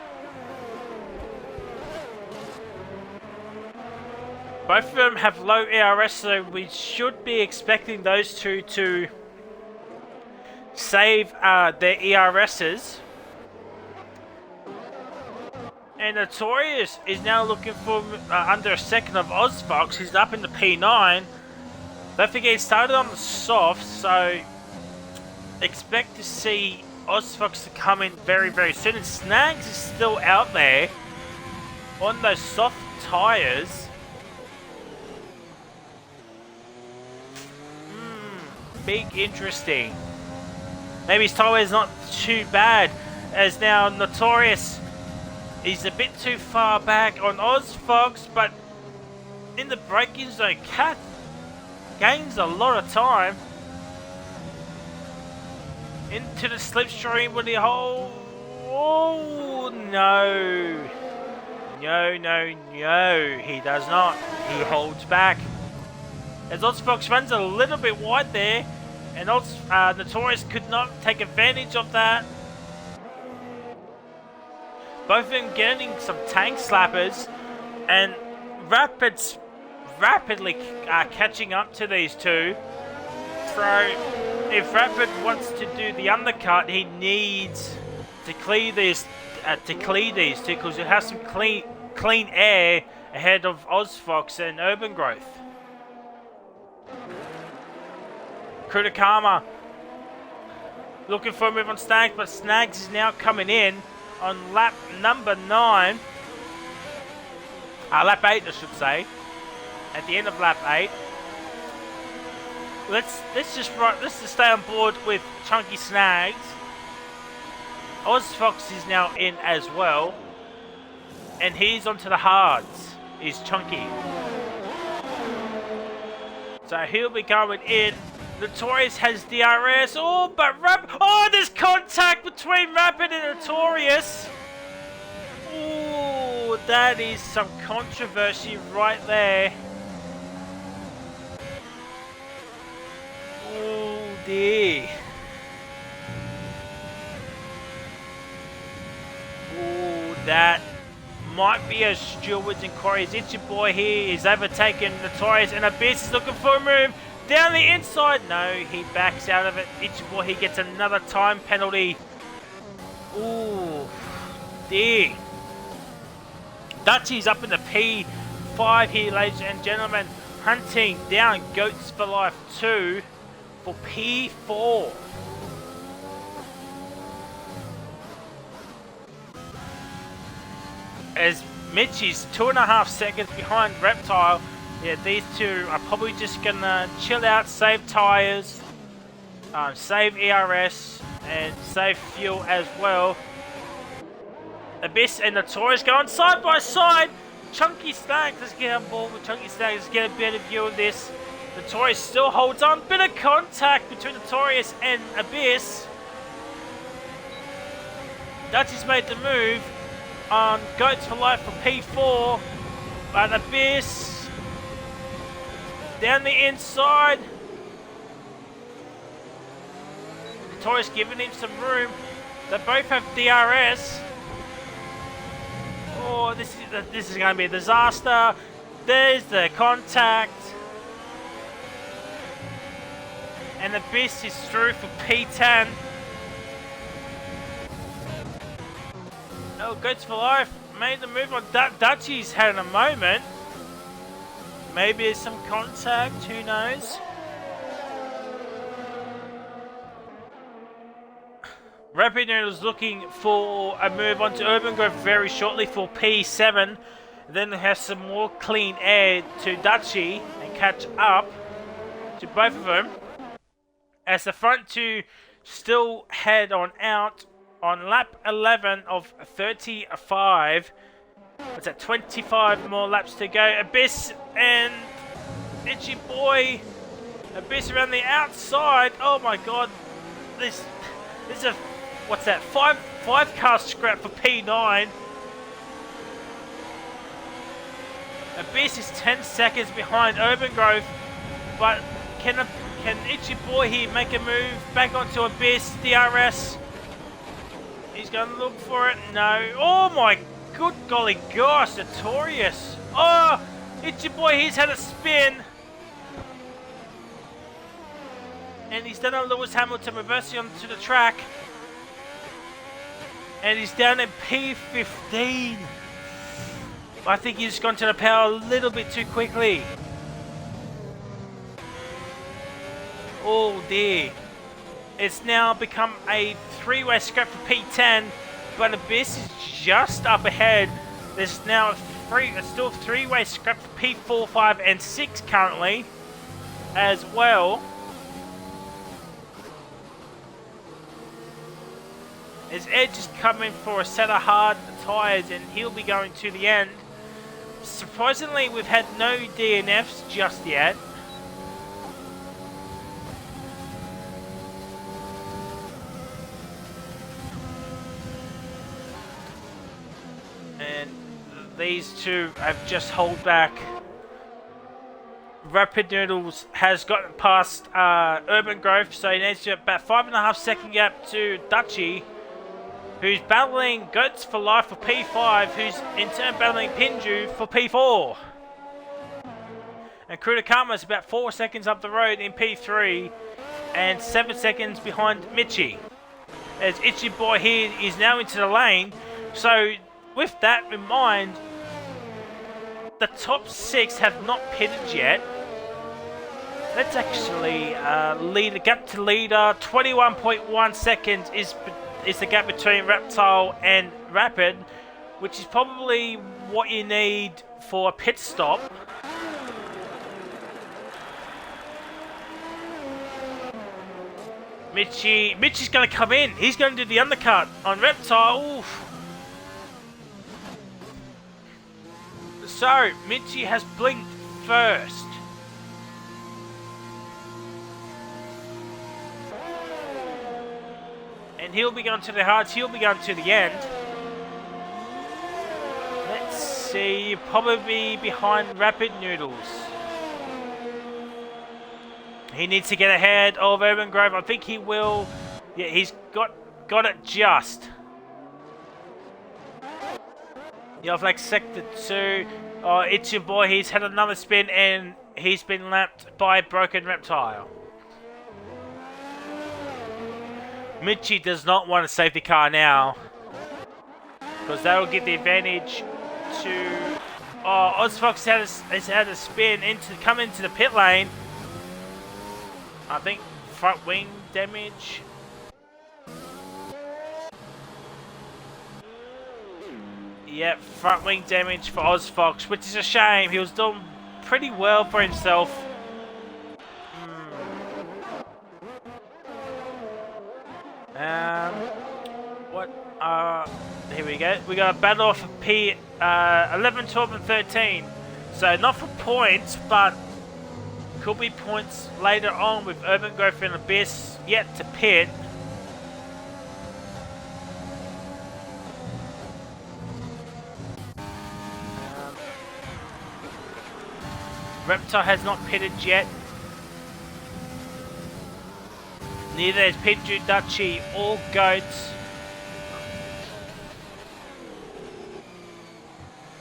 Both of them have low ERS, so we should be expecting those two to save their ERSs. And Notorious is now looking for under a second of Ozfox. He's up in the P9. Don't forget, he started on the soft, so expect to see Ozfox to come in very, very soon. And Snags is still out there on those soft tyres. Big interesting. Maybe his tyre is not too bad, as now Notorious is a bit too far back on Ozfox, but in the braking zone, Cat gains a lot of time. Into the slipstream with the hole. Oh no. No, no, no. He does not. He holds back. As Ozfox runs a little bit wide there, and Notorious could not take advantage of that. Both of them getting some tank slappers, and rapidly catching up to these two. So if Rapid wants to do the undercut, he needs to clear these two, because he has some clean air ahead of Ozfox and Urban Growth. Kutakama looking for a move on Snags, but Snags is now coming in on lap number 9. Lap 8, I should say. At the end of lap 8. Let's just stay on board with Chunky Snags. Ozfox is now in as well. And he's onto the hards, is Chunky. So he'll be going in. Notorious has DRS. Oh, but there's contact between Rapid and Notorious. Oh, that is some controversy right there. Oh dear. Oh, that might be a Stewards inquiry. Is it your boy here? Is overtaken Notorious, and Abyss is looking for a move. Down the inside. No, he backs out of it. Ichiboy, he gets another time penalty. Ooh, dear. Dutchie's up in the P5 here, ladies and gentlemen. Hunting down Goats for Life 2 for P4. As Mitch is 2.5 seconds behind Reptile. Yeah, these two are probably just gonna chill out, save tires, save ERS, and save fuel as well. Abyss and Notorious going side by side. Chunky Snags, let's get on board with Chunky Snags, let's get a better view of this. Notorious still holds on, bit of contact between Notorious and Abyss. Dutchie's made the move on Goats for Life for P4, but Abyss down the inside. Notorious giving him some room. They both have DRS. Oh, this is going to be a disaster. There's the contact. And the Abyss is through for P10. Oh, Goats for Life made the move on Dutchie's had a moment. Maybe there's some contact, who knows? Rapid is looking for a move onto Urban Grove very shortly for P7. Then has some more clean air to Dutchie and catch up to both of them. As the front two still head on out on lap 11 of 35. What's that? 25 more laps to go. Abyss and Itchy Boy. Abyss around the outside. Oh my god. This is a, what's that? Five car scrap for P9. Abyss is 10 seconds behind Urban Grove, but can Itchy Boy here make a move back onto Abyss? DRS. He's going to look for it. No. Oh my good golly gosh, Notorious. Oh, Itchy Boy, he's had a spin. And he's done a Lewis Hamilton reversing onto the track. And he's down in P15. I think he's gone to the power a little bit too quickly. Oh dear. It's now become a three-way scrap for P10, but Abyss is just up ahead. There's now still a three-way scrap for P4, 5, and 6 currently as well. As Edge is coming for a set of hard tyres and he'll be going to the end. Surprisingly, we've had no DNFs just yet. And these two have just held back. Rapid Noodles has gotten past Urban Grove, so he needs to about 5.5 second gap to Dutchy, who's battling Goats for Life for P5, who's in turn battling Pinju for P4. And Krudakama is about 4 seconds up the road in P3 and 7 seconds behind Mitchie. As Itchy Boy here is now into the lane. So with that in mind, the top 6 have not pitted yet. Let's actually lead the gap to leader. 21.1 seconds is the gap between Reptile and Rapid, which is probably what you need for a pit stop. Mitchie's going to come in. He's going to do the undercut on Reptile. Oof. So, Mitchie has blinked first. And he'll be going to the hards, he'll be going to the end. Let's see, probably behind Rapid Noodles. He needs to get ahead of Urban Grove. I think he will. Yeah, he's got it just. Yeah, I've like sector 2. Oh, Itchy Boy, he's had another spin and he's been lapped by Broken Reptile. Mitchie does not want a safety car now, because that will give the advantage to... Oh, Ozfox has had a spin come into the pit lane. I think front wing damage. Yep, front wing damage for Ozfox, which is a shame. He was doing pretty well for himself. Here we go. We got a battle for P 11, 12, and 13. So not for points, but could be points later on with Urban Grove and Abyss yet to pit. Reptile has not pitted yet. Neither is Pinju, Dutchy, or Goats.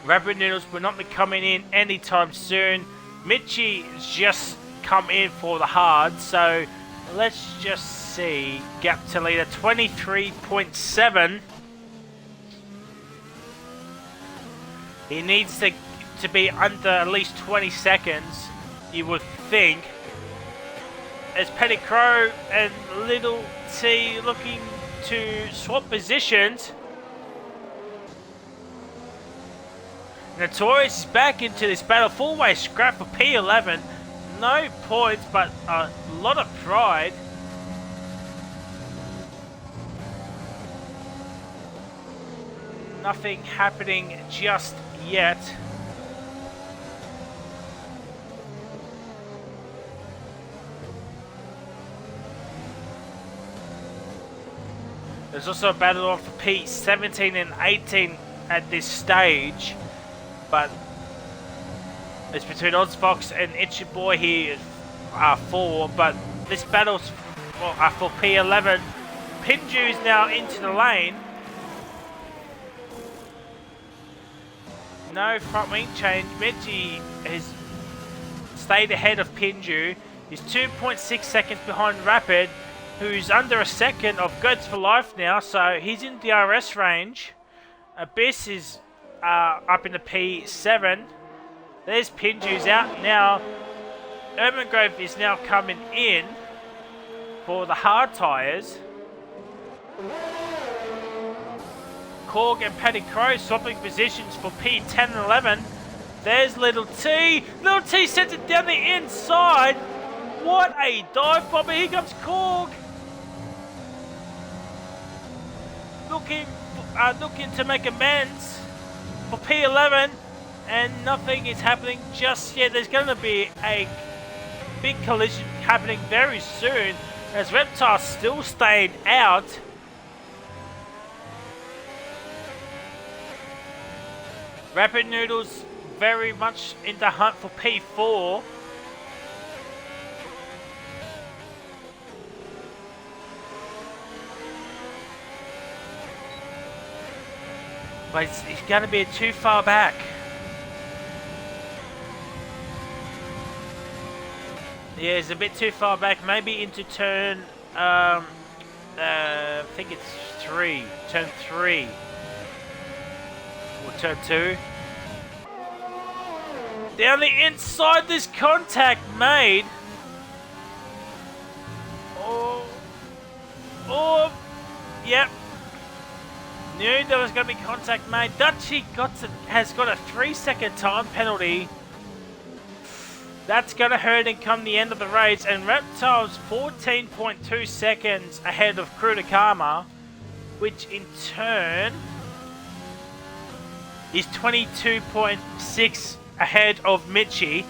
Rapid Noodles will not be coming in anytime soon. Mitchie has just come in for the hard, so let's just see. Gap to leader 23.7. He needs to be under at least 20 seconds, you would think. As Petticrow and Little T looking to swap positions. Notorious is back into this battle, full-way scrap for P11. No points, but a lot of pride. Nothing happening just yet. There's also a battle on for P17 and 18 at this stage, but it's between OzFox and It's Your Boy here, 4, but this battle's for P11. Pinju's now into the lane. No front wing change. Mitchie has stayed ahead of Pinju. He's 2.6 seconds behind Rapid, who's under a second of Goats for Life now, so he's in DRS range. Abyss is up in the P7. There's Pinju's out now. Urban Grove is now coming in for the hard tyres. Korg and Paddy Crow swapping positions for P10 and 11. There's Little T. Little T sends it down the inside. What a dive bomber. Here comes Korg. Looking to make amends for P11, and nothing is happening just yet. There's going to be a big collision happening very soon, as Reptile's still staying out. Rapid Noodles very much in the hunt for P4. But it's going to be too far back. Yeah, it's a bit too far back. Maybe into turn, I think it's 3. Turn 3. Or turn 2. Down the inside, this contact made. Oh, yep. Knew there was going to be contact made. Dutchy has got a 3-second time penalty. That's going to hurt him come the end of the race. And Reptile's 14.2 seconds ahead of Crew to Karma, which in turn is 22.6 ahead of Mitchie.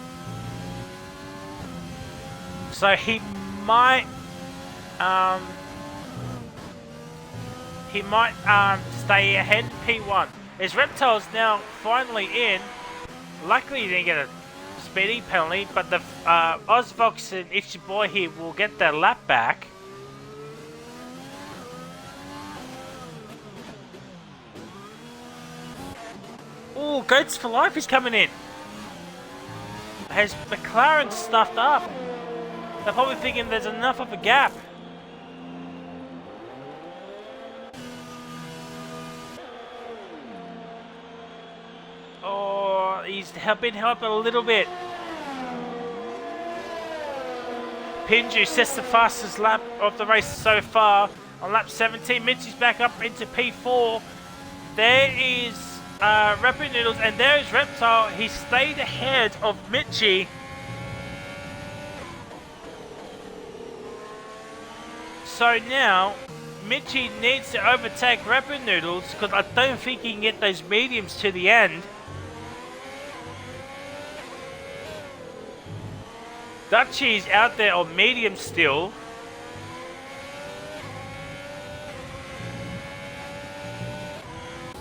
So he might stay ahead in P1. As Reptile's now finally in. Luckily he didn't get a speeding penalty, but the OzFox and It's Your Boy here will get their lap back. Oh, Goats for Life is coming in. Has McLaren stuffed up? They're probably thinking there's enough of a gap. Oh, he's been helped a little bit. Pinju sets the fastest lap of the race so far. On lap 17, Mitchie's back up into P4. There is Rapid Noodles, and there is Reptile. He stayed ahead of Mitchie. So now, Mitchie needs to overtake Rapid Noodles, because I don't think he can get those mediums to the end. Dutchy's out there on medium still.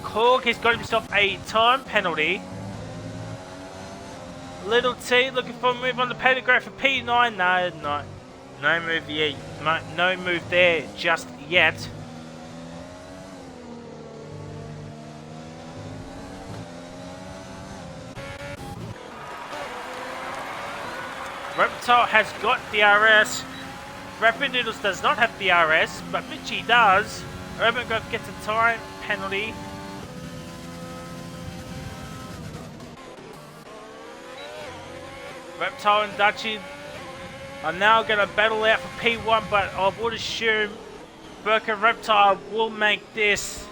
Korg has got himself a time penalty. Little T looking for a move on the pantograph for P9. No move yet. No move there just yet. Reptile has got DRS. Rapid Noodles does not have DRS, but Mitchie does. Urban Grove gets a time penalty. Reptile and Dutchy are now going to battle out for P1, but I would assume Burke and Reptile will make this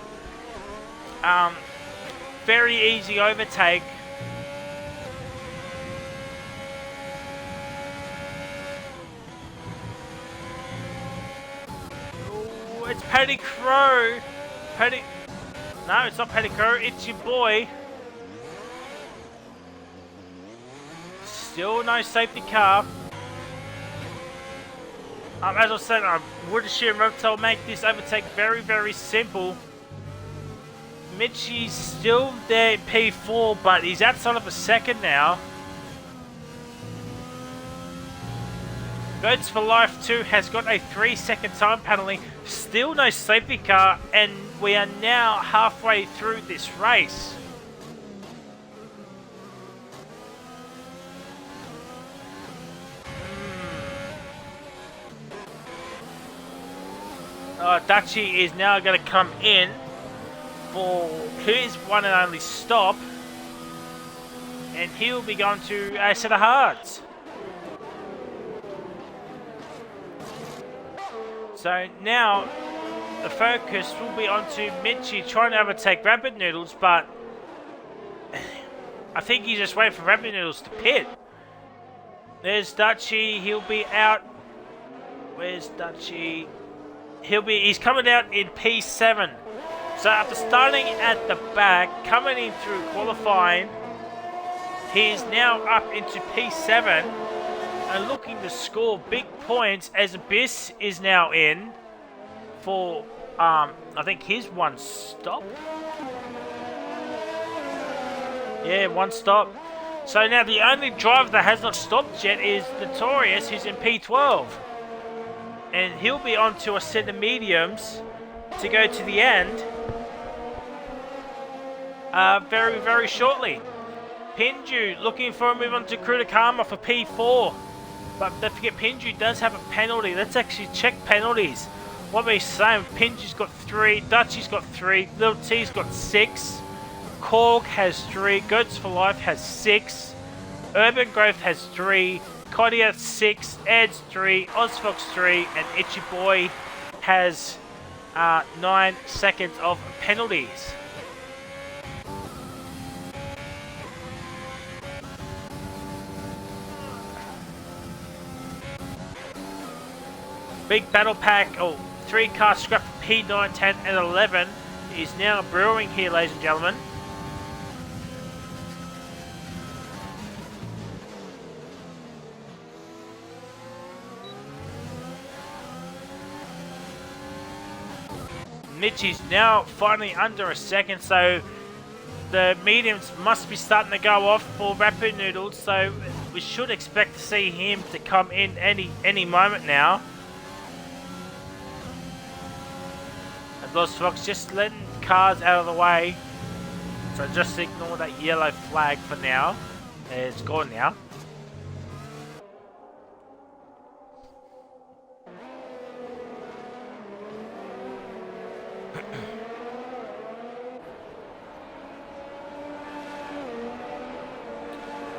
very easy overtake. Ooh, it's Paddy Crow. No, it's not Pettigrew. It's your boy. Still no safety car. As I said, I would assume Reptile will make this overtake very, very simple. Mitchie's still there in P4, but he's outside of a second now. Goats for Life 2 has got a 3-second time penalty. Still no safety car, and we are now halfway through this race. Dutchy is now going to come in for his one and only stop, and he'll be going to a set of hards. So now the focus will be onto Mitchie trying to overtake Rabbit Noodles, but I think he's just waiting for Rabbit Noodles to pit. There's Dutchy, he'll be out. Where's Dutchy? He's coming out in P7. So after starting at the back, coming in through qualifying, he's now up into P7 and looking to score big points as Abyss is now in for, I think his one stop. Yeah, one stop. So now the only driver that has not stopped yet is Notorious, who's in P12. And he'll be onto a set of mediums to go to the end very, very shortly. Pinju looking for a move on to Krutakama for P4. But don't forget, Pinju does have a penalty. Let's actually check penalties. What we're saying, Pinju's got 3, Dutchy's got 3, Little T's got 6, Korg has 3, Goats for Life has 6, Urban Growth has 3, Kodia 6, Ed's 3, Ozfox 3, and Itchy Boy has 9 seconds of penalties. Big battle pack, 3 car scrap for P9, 10, and 11 is now brewing here, ladies and gentlemen. Mitchie's now finally under a second, so the mediums must be starting to go off for Rapid Noodles, so we should expect to see him to come in any moment now. And Lost Fox just letting cars out of the way, so just ignore that yellow flag for now. It's gone now.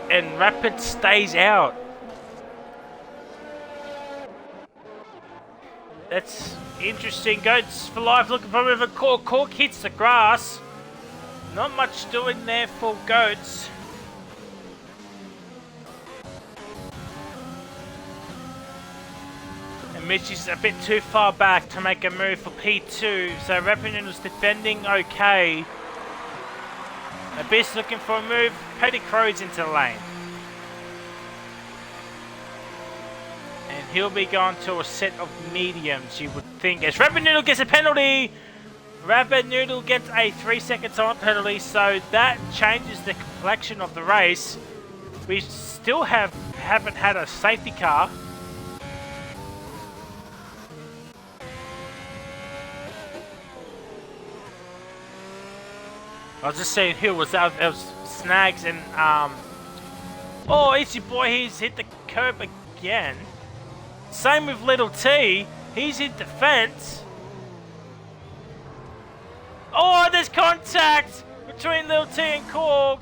And Rapid stays out. That's interesting. Goats for Life looking for a bit of a cork. Cork hits the grass. Not much doing there for Goats. And Mitch is a bit too far back to make a move for P2. So Rapid was defending okay. Abyss looking for a move. Petty Crow's into the lane. And he'll be going to a set of mediums, you would think. As Rabbit Noodle gets a penalty! Rabbit Noodle gets a 3-second time penalty, so that changes the complexion of the race. We still haven't had a safety car. I was just saying who was that? It was Snags and oh, it's your boy. He's hit the curb again. Same with Little T. He's hit the fence. Oh, there's contact between Little T and Korg.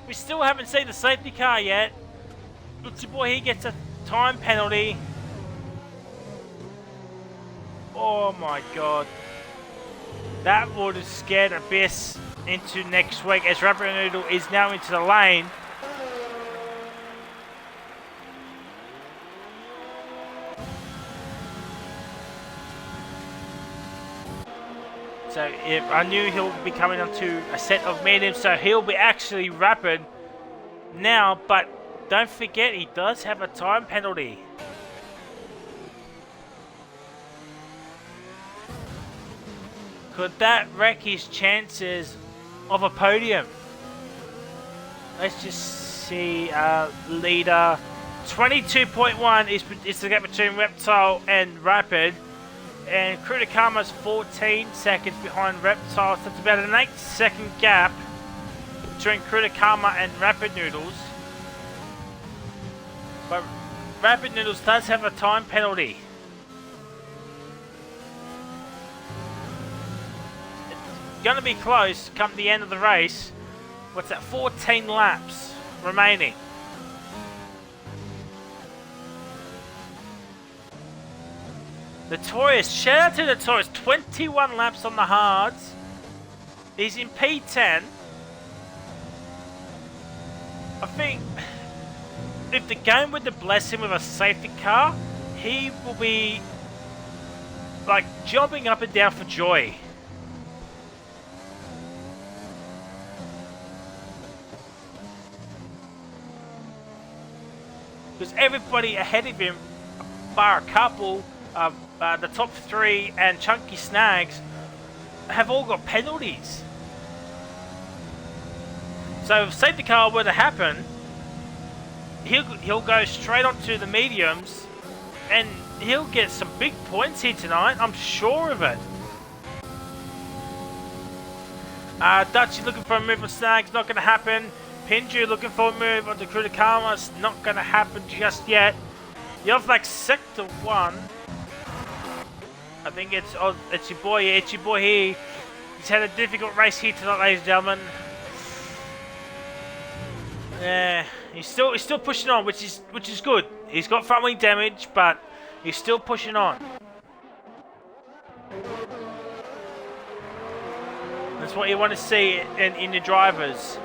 We still haven't seen the safety car yet. It's your boy. He gets a time penalty. Oh my god. That would have scared Abyss into next week as Rabbit Noodle is now into the lane. So I knew he'll be coming onto a set of mediums, so he'll be actually rapid now, but don't forget he does have a time penalty. Could that wreck his chances of a podium? Let's just see. Leader 22.1 is the gap between Reptile and Rapid. And Kritakama's 14 seconds behind Reptile. So that's about an 8-second gap between Kritakama and Rapid Noodles. But Rapid Noodles does have a time penalty. It's going to be close come the end of the race. What's that? 14 laps remaining. Notorious, shout out to Notorious, 21 laps on the hards. He's in P10. I think if the game were to bless him with a safety car, he will be like jumping up and down for joy. Because everybody ahead of him, bar a couple, the top three and Chunky Snags, have all got penalties. So if safety car were to happen, he'll go straight onto the mediums, and he'll get some big points here tonight. I'm sure of it. Dutchy looking for a move on Snags, not going to happen. Pinju looking for a move onto Kritakama, it's not going to happen just yet. Yovlak Sector 1. I think it's your boy here. He's had a difficult race here tonight, ladies and gentlemen. Yeah, he's still pushing on, which is good. He's got front wing damage, but he's still pushing on. That's what you want to see in your drivers.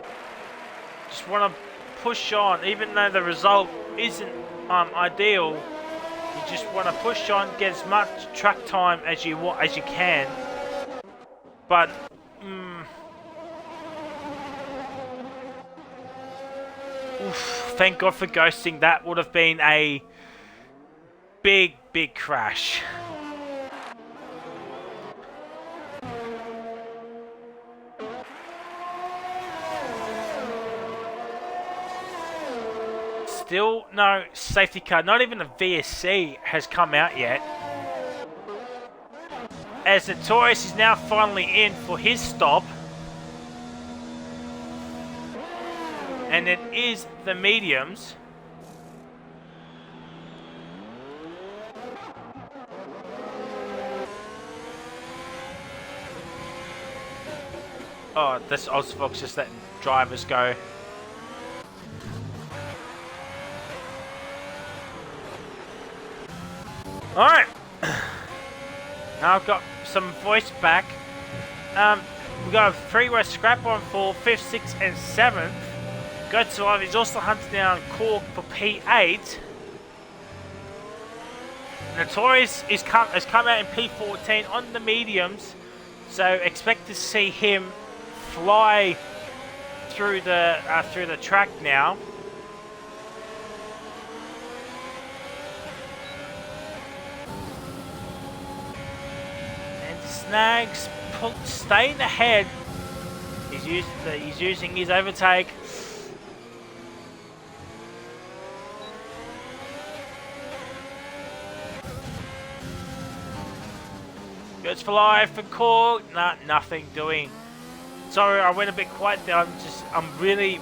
Just want to push on, even though the result isn't ideal. You just want to push on, get as much track time as you can. But thank God for ghosting. That would have been a big crash. Still no safety car, not even a VSC has come out yet. As Notorious is now finally in for his stop. And it is the mediums. Oh, this Ozfox just letting drivers go. Alright, now I've got some voice back. We've got a three-way scrap on for 5th, 6th and 7th. Go to Live, he's also hunting down Cork for P8. Notorious has come out in P14 on the mediums, so expect to see him fly through the track now. Snags staying ahead. He's using his overtake. Goes for life for Cork. Nah, nothing doing. Sorry, I went a bit quiet there. I'm really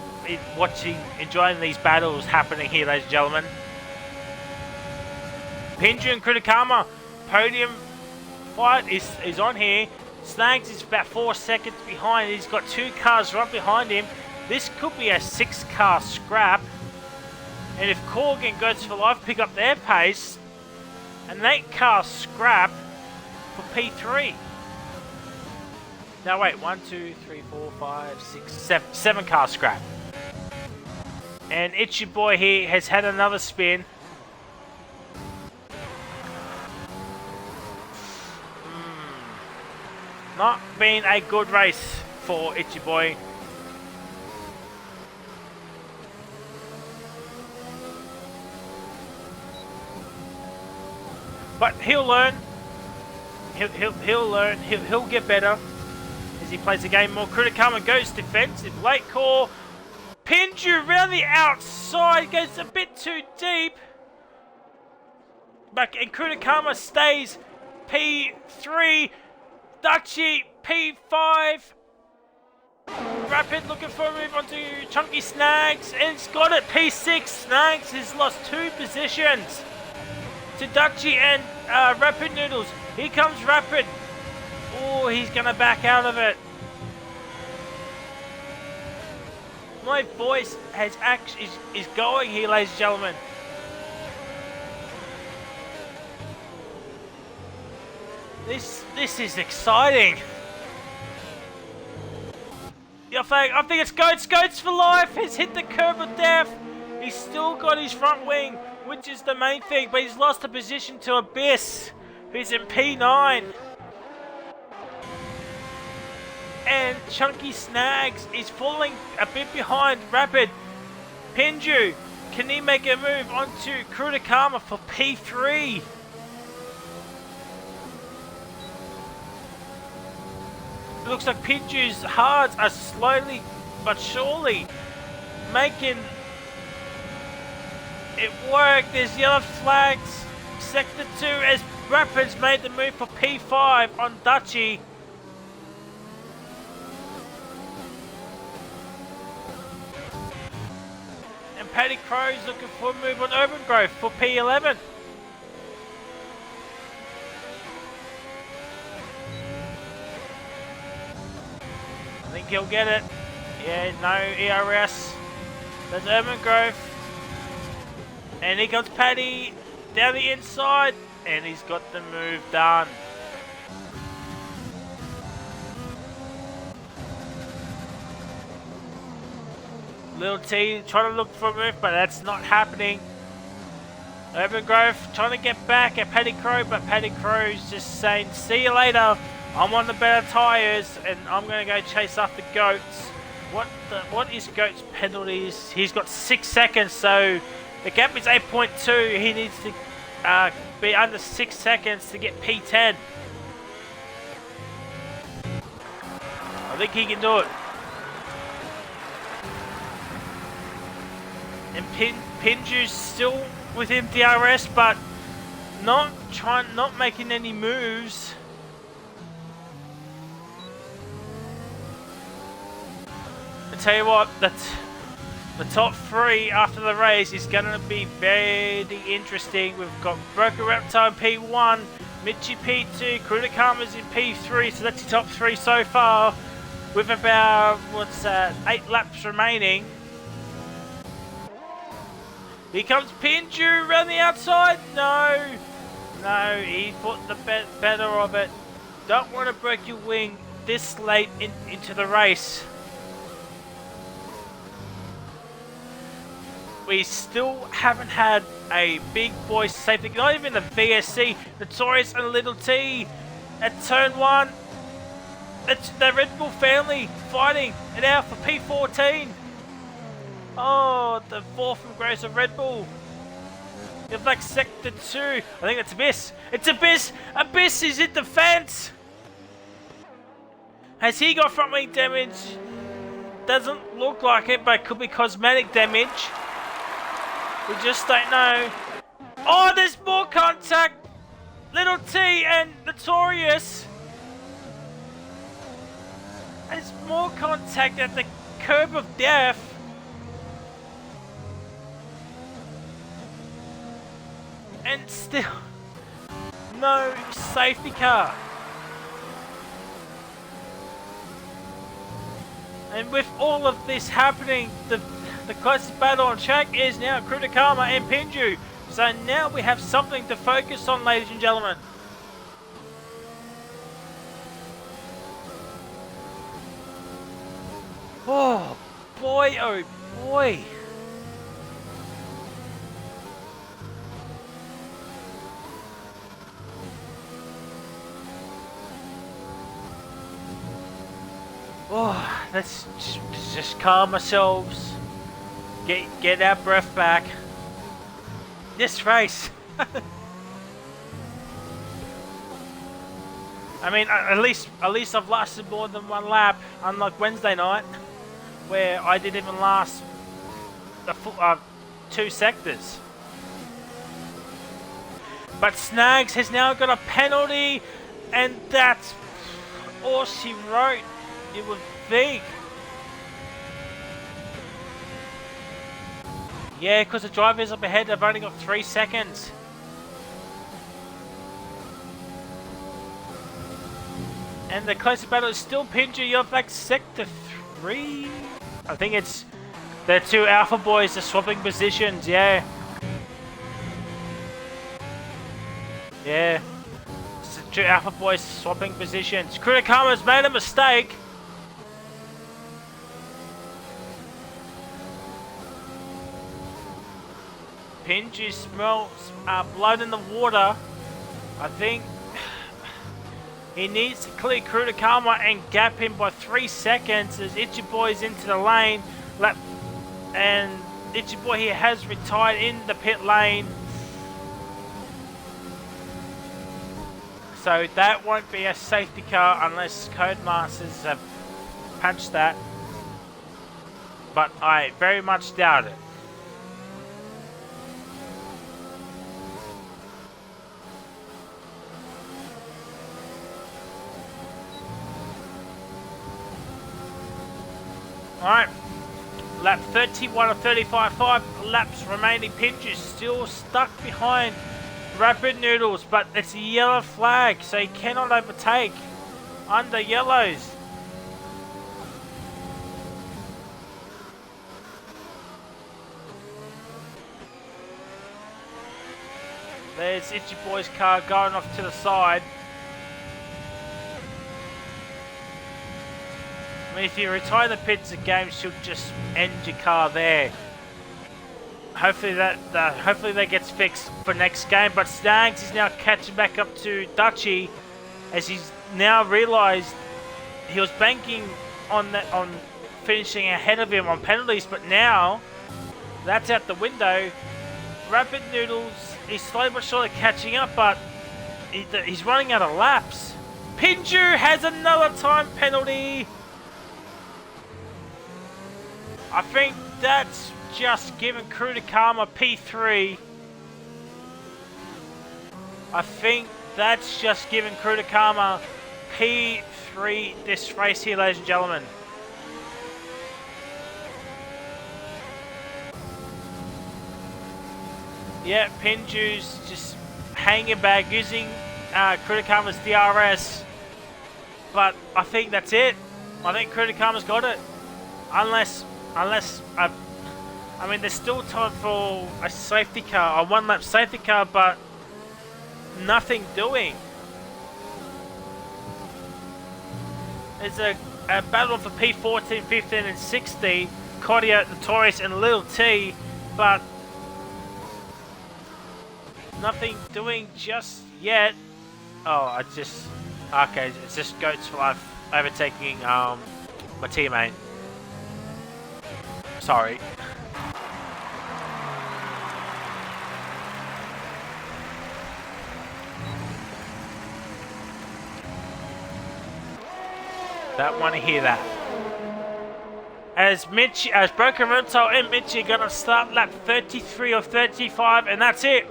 enjoying these battles happening here, ladies and gentlemen. Pinju and Kritakama, podium fight is on here. Snags is about 4 seconds behind. He's got 2 cars right behind him. This could be a 6-car scrap. And if Korg and Goats for Life pick up their pace, an 8-car scrap for P3. Now wait, 1, 2, 3, 4, 5, 6, 7 car scrap. And It's Your Boy here has had another spin. Not been a good race for Itchy Boy. But he'll learn. He'll learn. He'll get better as he plays the game more. Kurikama goes defensive. Late call. Pinju around the outside. Goes a bit too deep. But and Kurikama stays P3. Dachi P5. Rapid looking for a move onto Chunky Snags. And it's got it. P6. Snags has lost 2 positions to Dachi and Rapid Noodles. Here comes Rapid. Oh, he's going to back out of it. My voice has actually is going here, ladies and gentlemen. This is exciting. I think it's Goats. Goats for life. He's hit the curb of death. He's still got his front wing, which is the main thing, but he's lost the position to Abyss, who's in P9. And Chunky Snags is falling a bit behind Rapid. Pinju, can he make a move onto Kurikama for P3? It looks like Pinju's hards are slowly but surely making it work. There's yellow flags. Sector 2 as Rapids made the move for P5 on Dachi. And Paddy Crow's looking for a move on Urban Grove for P11. I think he'll get it. Yeah, no ERS. There's Urban Grove. And here comes Paddy down the inside. And he's got the move done. Little T trying to look for a move, but that's not happening. Urban Grove trying to get back at Paddy Crow, but Paddy Crow's just saying, see you later. I'm on the better tyres, and I'm going to go chase after Goats. What is Goats' penalties? He's got 6 seconds, so the gap is 8.2. He needs to be under 6 seconds to get P10. I think he can do it. And Pinju's still within DRS, but not making any moves. I tell you what, the top 3 after the race is going to be very interesting. We've got Broker Reptile in P1, Michi P2, Kurikama's in P3, so that's the top 3 so far. With about 8 laps remaining. Here comes Pinju around the outside. No, he put the better of it. Don't want to break your wing this late into the race. We still haven't had a big boy safety, not even the VSC, Notorious and Little T at turn 1. It's the Red Bull family fighting it out for P14. Oh, the 4th from Grace of Red Bull. It's like Sector 2. I think it's Abyss. It's Abyss. Abyss is in the fence. Has he got front wing damage? Doesn't look like it, but it could be cosmetic damage. We just don't know. Oh, there's more contact. Little T and Notorious. There's more contact at the curb of death. And still, no safety car. And with all of this happening, the closest battle on track is now Kurikama and Pinju. So now we have something to focus on, ladies and gentlemen. Oh boy, oh boy. Oh, let's just calm ourselves. Get our breath back. This race. I mean, at least I've lasted more than one lap, unlike Wednesday night, where I didn't even last the full, 2 sectors. But Snags has now got a penalty, and that's all she wrote. It was big. Yeah, because the drivers up ahead have only got 3 seconds. And the closer battle is still Pinju. You're back sector 3. I think it's the 2 Alpha boys are swapping positions. Yeah. Yeah. It's the 2 Alpha boys swapping positions. Kuritakama's made a mistake. Pinju smells blood in the water. I think he needs to clear Kuritakama and gap him by 3 seconds as Ichiboy's into the lane. And Ichiboy here has retired in the pit lane. So that won't be a safety car unless Codemasters have punched that. But I very much doubt it. Alright, lap 31 of 35.5 laps remaining. Pinju still stuck behind Rapid Noodles, but it's a yellow flag, so he cannot overtake under yellows. There's Ichiboy's car going off to the side. I mean, if you retire the pits, the game should just end your car there. Hopefully that gets fixed for next game. But Snags is now catching back up to Dutchy, as he's now realised he was banking on finishing ahead of him on penalties, but now that's out the window. Rapid Noodles is slowly but surely catching up, but he's running out of laps. Pinju has another time penalty. I think that's just given Kuritakama P3. I think that's just given Kuritakama P3 this race here, ladies and gentlemen. Yeah, Pinju's just hanging back using Kuritakama's DRS. But I think that's it. I think Kuritakama's got it. Unless I mean, there's still time for a safety car, a one-lap safety car, but nothing doing. There's a battle for P14, 15, and 16. Cordia, Notorious, and Lil T, but nothing doing just yet. Oh, okay, it's just Goats for Life overtaking my teammate. Sorry. Don't want to hear that. As Broken Reptile and Mitchie gonna start lap 33 or 35, and that's it.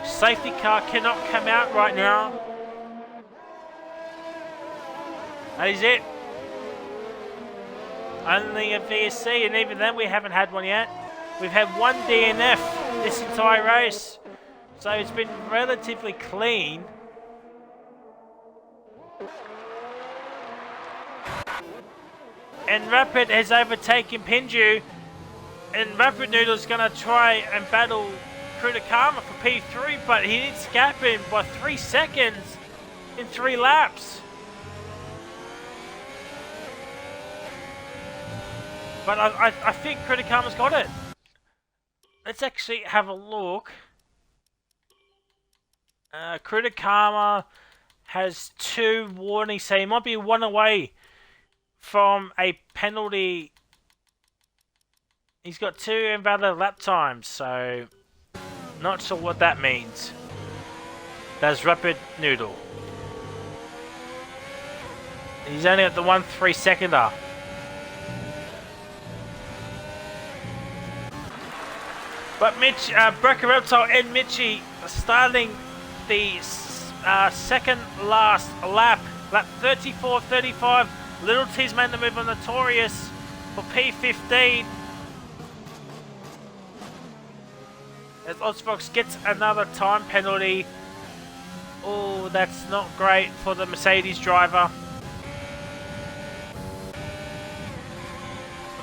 Safety car cannot come out right now. That is it. Only a VSC, and even then we haven't had one yet. We've had one DNF this entire race, so it's been relatively clean. And Rapid has overtaken Pinju, and Rapid Noodle's going to try and battle Kuritakama for P3, but he did gap him by 3 seconds in 3 laps. But I think Kuritakama's got it. Let's actually have a look. Kuritakama has 2 warnings, so he might be 1 away from a penalty. He's got 2 invalid lap times, so not sure what that means. That's Rapid Noodle. He's only at the 1-3 seconder. But Brecker Reptile and Mitchie are starting the second last lap. Lap 34-35. Little T's made the move on Notorious for P15. As Ozfox gets another time penalty. Oh, that's not great for the Mercedes driver.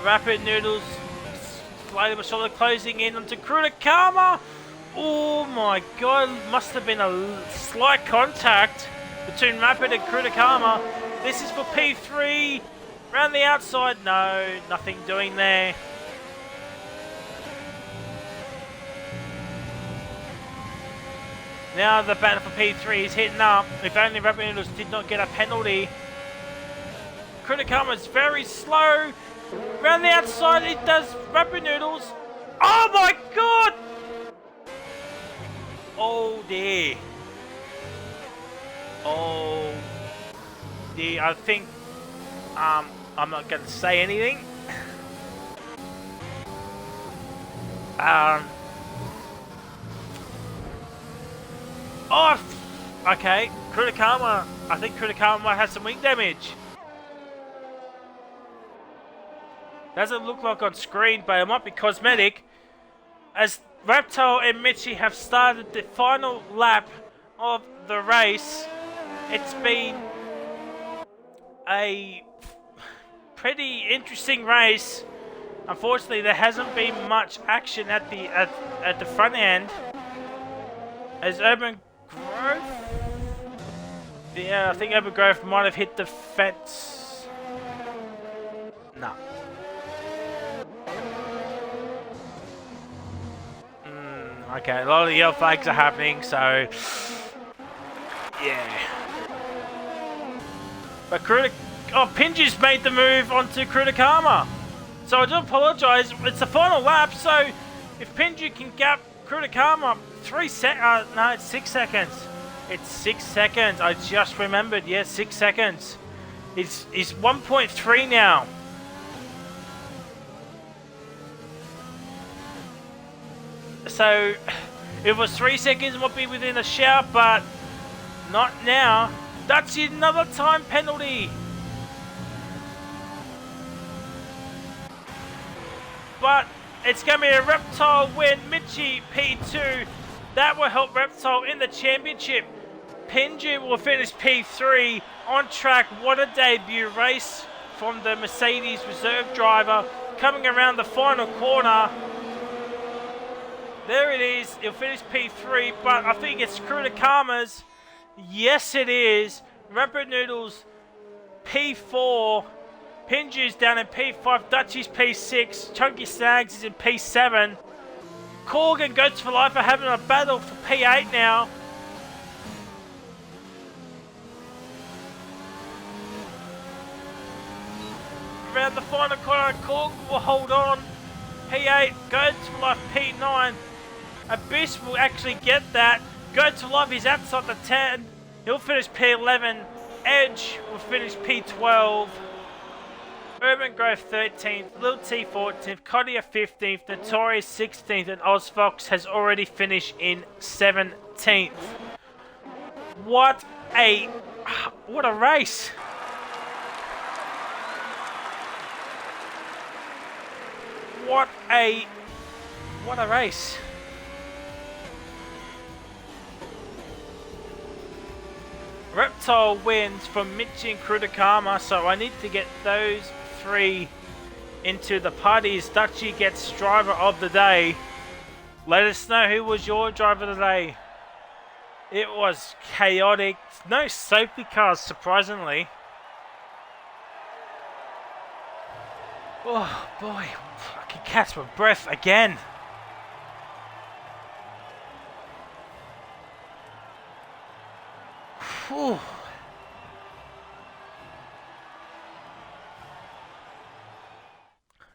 Rapid Noodles slowly but surely closing in onto Krutakama. Oh my god, must have been a slight contact between Rapid and Krutakama. This is for P3. Round the outside, no, nothing doing there. Now the battle for P3 is hitting up. If only Rapid Noodles did not get a penalty. Krutakama is very slow. Round the outside, it does Rapid Noodles. Oh my god! Oh dear. Oh dear. I think I'm not going to say anything. Oh, okay. Krutakama. I think Krutakama might have some wing damage. Doesn't look like on screen, but it might be cosmetic. As Reptile and Mitchie have started the final lap of the race, it's been a pretty interesting race. Unfortunately, there hasn't been much action at the front end. As Urban Grove, yeah, I think Urban Grove might have hit the fence. No. Okay, a lot of the yellow flags are happening, so yeah. But Pinju's made the move onto Krutakama. So I do apologise. It's the final lap, so if Pinju can gap Krutakama 6 seconds. It's 6 seconds. I just remembered. Yeah, 6 seconds. He's 1.3 now. So, if it was 3 seconds, it would be within a shout, but not now. That's another time penalty. But it's going to be a Reptile win. Mitchie P2. That will help Reptile in the championship. Pinju will finish P3 on track. What a debut race from the Mercedes reserve driver coming around the final corner. There it is. He'll finish P3, but I think it's Krutakama's. Yes, it is. Rapid Noodles P4. Pinju's down in P5. Dutchie's P6. Chunky Snags is in P7. Korg and Goats for Life are having a battle for P8 now. Around the final corner, Korg will hold on. P8, Goats for Life P9. Abyss will actually get that. Goats for Life is outside the 10. He'll finish P11. Edge will finish P12. Urban Grove 13th, Lil T 14th, Coddia 15th, Notorious 16th, and Ozfox has already finished in 17th. What a race! What a race! Reptile wins from Mitchie and Krutakama, so I need to get those 3 into the parties. Dutchie gets driver of the day. Let us know who was your driver of the day. It was chaotic. No safety cars, surprisingly. Oh boy, I can catch my breath again. Whew.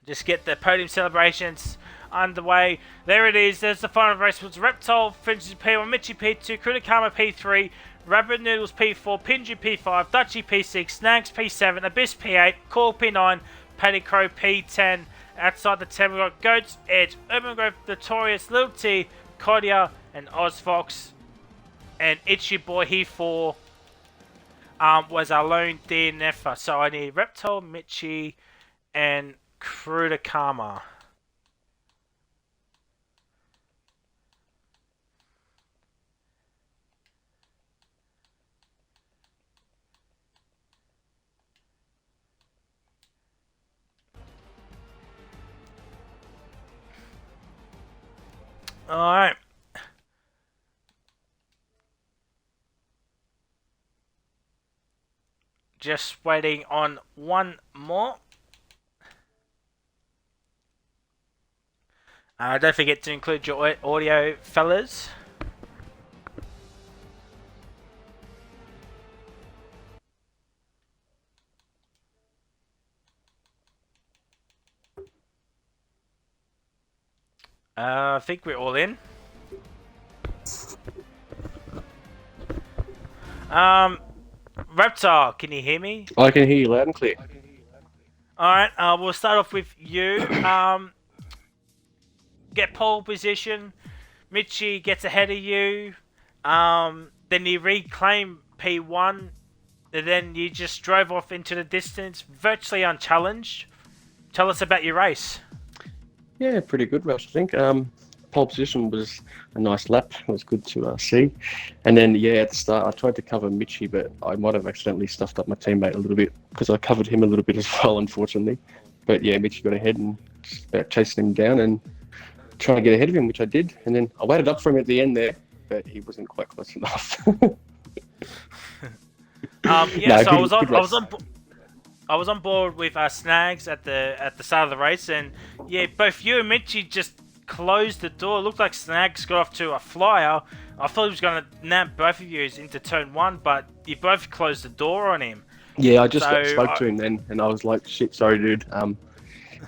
Just get the podium celebrations underway. There it is. There's the final race. It was Reptile finishes P1, Mitchie P2, Kurikama P3, Rabbit Noodles P4, Pinju P5, Dutchy P6, Snags P7, Abyss P8, Call P9, Paddy Crow P10. Outside the 10, we've got Goat's Edge, Urban Grove, Notorious, Little T, Kodia, and Ozfox. And Itchy Boy, he 4, was our lone DNFer. So I need Reptile, Mitchie, and Kurikama. Alright. Just waiting on one more. Don't forget to include your audio, fellas. I think we're all in. Reptile, can you hear me? I can hear you loud and clear. Alright, we'll start off with you. Get pole position. Mitchie gets ahead of you. Then you reclaim P1. And then you just drove off into the distance, virtually unchallenged. Tell us about your race. Yeah, pretty good race, I think. Pole position was a nice lap. It was good to see. And then, yeah, at the start, I tried to cover Mitchie, but I might have accidentally stuffed up my teammate a little bit because I covered him a little bit as well, unfortunately. But yeah, Mitchie got ahead and just about chasing him down and trying to get ahead of him, which I did. And then I waited up for him at the end there, but he wasn't quite close enough. I was on board with Snags at the start of the race, and yeah, both you and Mitchie just closed the door. It looked like Snags got off to a flyer. I thought he was going to nab both of you into turn 1, but you both closed the door on him. Yeah, I just spoke to him then, and I was like, shit, sorry, dude.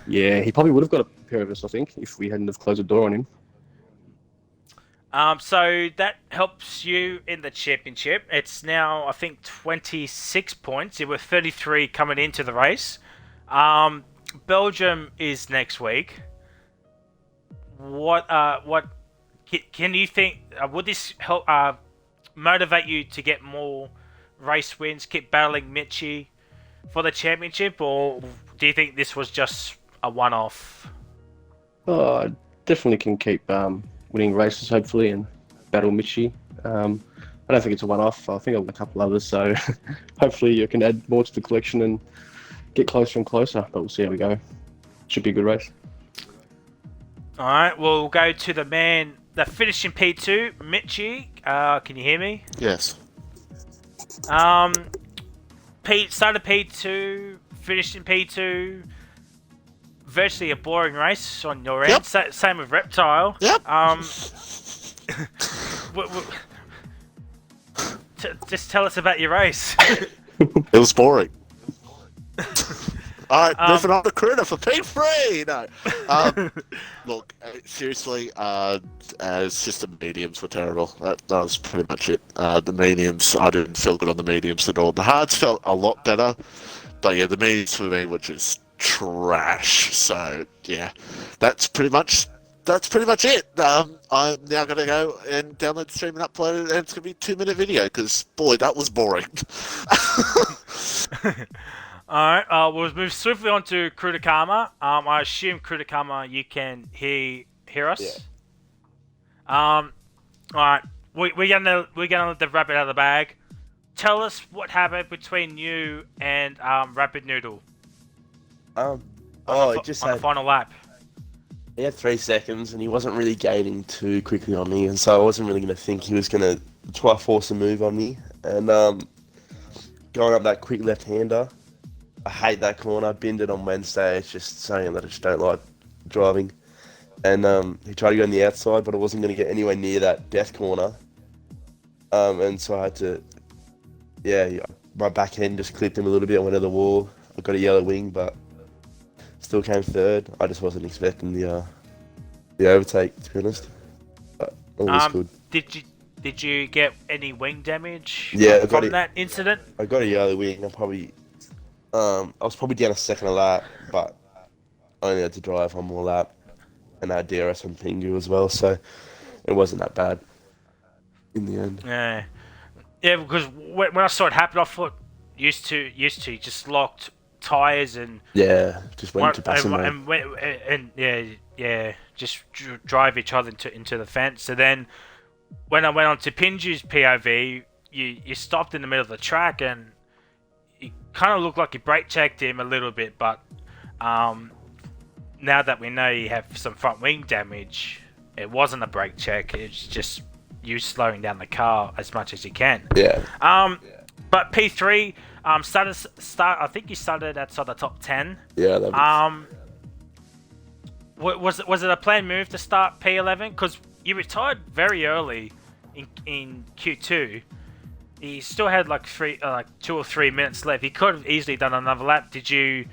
Yeah, he probably would have got a pair of us, I think, if we hadn't have closed the door on him. So that helps you in the championship. It's now, I think, 26 points. There were 33 coming into the race. Belgium is next week. What can you think? Would this help motivate you to get more race wins, keep battling Mitchie for the championship, or do you think this was just a one-off? Oh, I definitely can keep winning races, hopefully, and battle Mitchie. I don't think it's a one-off. I think I've got a couple others, so hopefully you can add more to the collection and get closer and closer, but we'll see how we go. Should be a good race. Alright, we'll go to the man that finished in P2, Mitchie. Can you hear me? Yes. Started P2, finished in P2. Virtually a boring race on your end. Yep. Same with Reptile. Yep. Just tell us about your race. It was boring. Alright, moving on to Critter for P3! No. Look, seriously, it's just the mediums were terrible. That was pretty much it. The mediums, I didn't feel good on the mediums at all. The hards felt a lot better, but yeah, the mediums for me were just trash. So yeah, that's pretty much it. I'm now going to go and download the stream and upload it, and it's going to be a 2-minute video, because boy, that was boring. Alright, we'll move swiftly on to Kurikama. I assume Kurikama, you can hear us. Yeah. Alright, we're gonna let the rabbit out of the bag. Tell us what happened between you and Rapid Noodle. Just on the final lap. He had 3 seconds and he wasn't really gaining too quickly on me, and so I wasn't really going to think he was going to try to force a move on me. And going up that quick left-hander, I hate that corner. I binned it on Wednesday. It's just something that I just don't like driving. And he tried to go on the outside, but I wasn't going to get anywhere near that death corner. And so I had to, my back end just clipped him a little bit. I went to the wall. I got a yellow wing, but still came third. I just wasn't expecting the overtake, to be honest. But all was good. Did you get any wing damage Yeah, from that incident? I got a yellow wing. I was probably down a second a lap, but I only had to drive one more lap, and I had DRS on Pingu as well, so it wasn't that bad in the end. Yeah, because when I saw it happen, I thought used to just locked tires and just went to passing mode. and just drive each other into the fence. So then when I went on to Pinju's POV, you stopped in the middle of the track and it kind of looked like you brake checked him a little bit, but now that we know you have some front wing damage, it wasn't a brake check. It's just you slowing down the car as much as you can. Yeah. But P3 I think you started outside the top 10. Yeah. Was it a planned move to start P11? Because you retired very early in Q2. He still had like 2 or 3 minutes left. He could have easily done another lap. Did you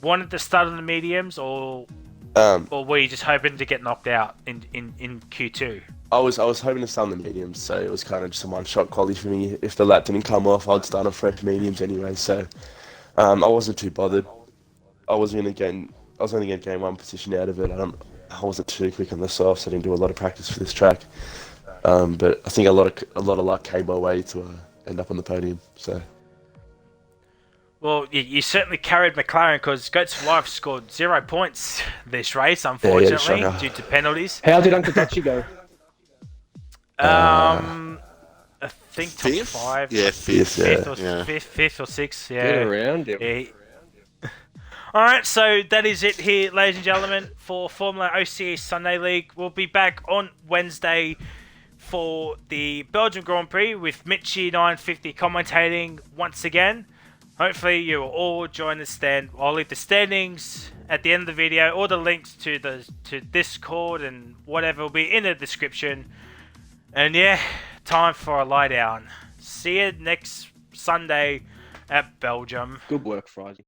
wanted to start on the mediums, or were you just hoping to get knocked out in Q2? I was hoping to start on the mediums, so it was kind of just a one-shot quality for me. If the lap didn't come off, I'd start on fresh mediums anyway. So I wasn't too bothered. I was only going to gain one position out of it. I wasn't too quick on the softs. I didn't do a lot of practice for this track, but I think a lot of luck came my way to end up on the podium. So. Well, you certainly carried McLaren because Goats for Life scored 0 points this race, unfortunately, due to penalties. How did Uncle Dutchy go? I think fifth? top 5. Yeah, fifth. Fifth or sixth. Yeah. Get around him. Yeah. All right, so that is it here, ladies and gentlemen, for FormulaOCE Sunday League. We'll be back on Wednesday for the Belgian Grand Prix with Mitchie 950 commentating once again. Hopefully you will all join the stand. I'll leave the standings at the end of the video, all the links to Discord and whatever will be in the description. And yeah, time for a lie down. See you next Sunday at Belgium. Good work, Friday.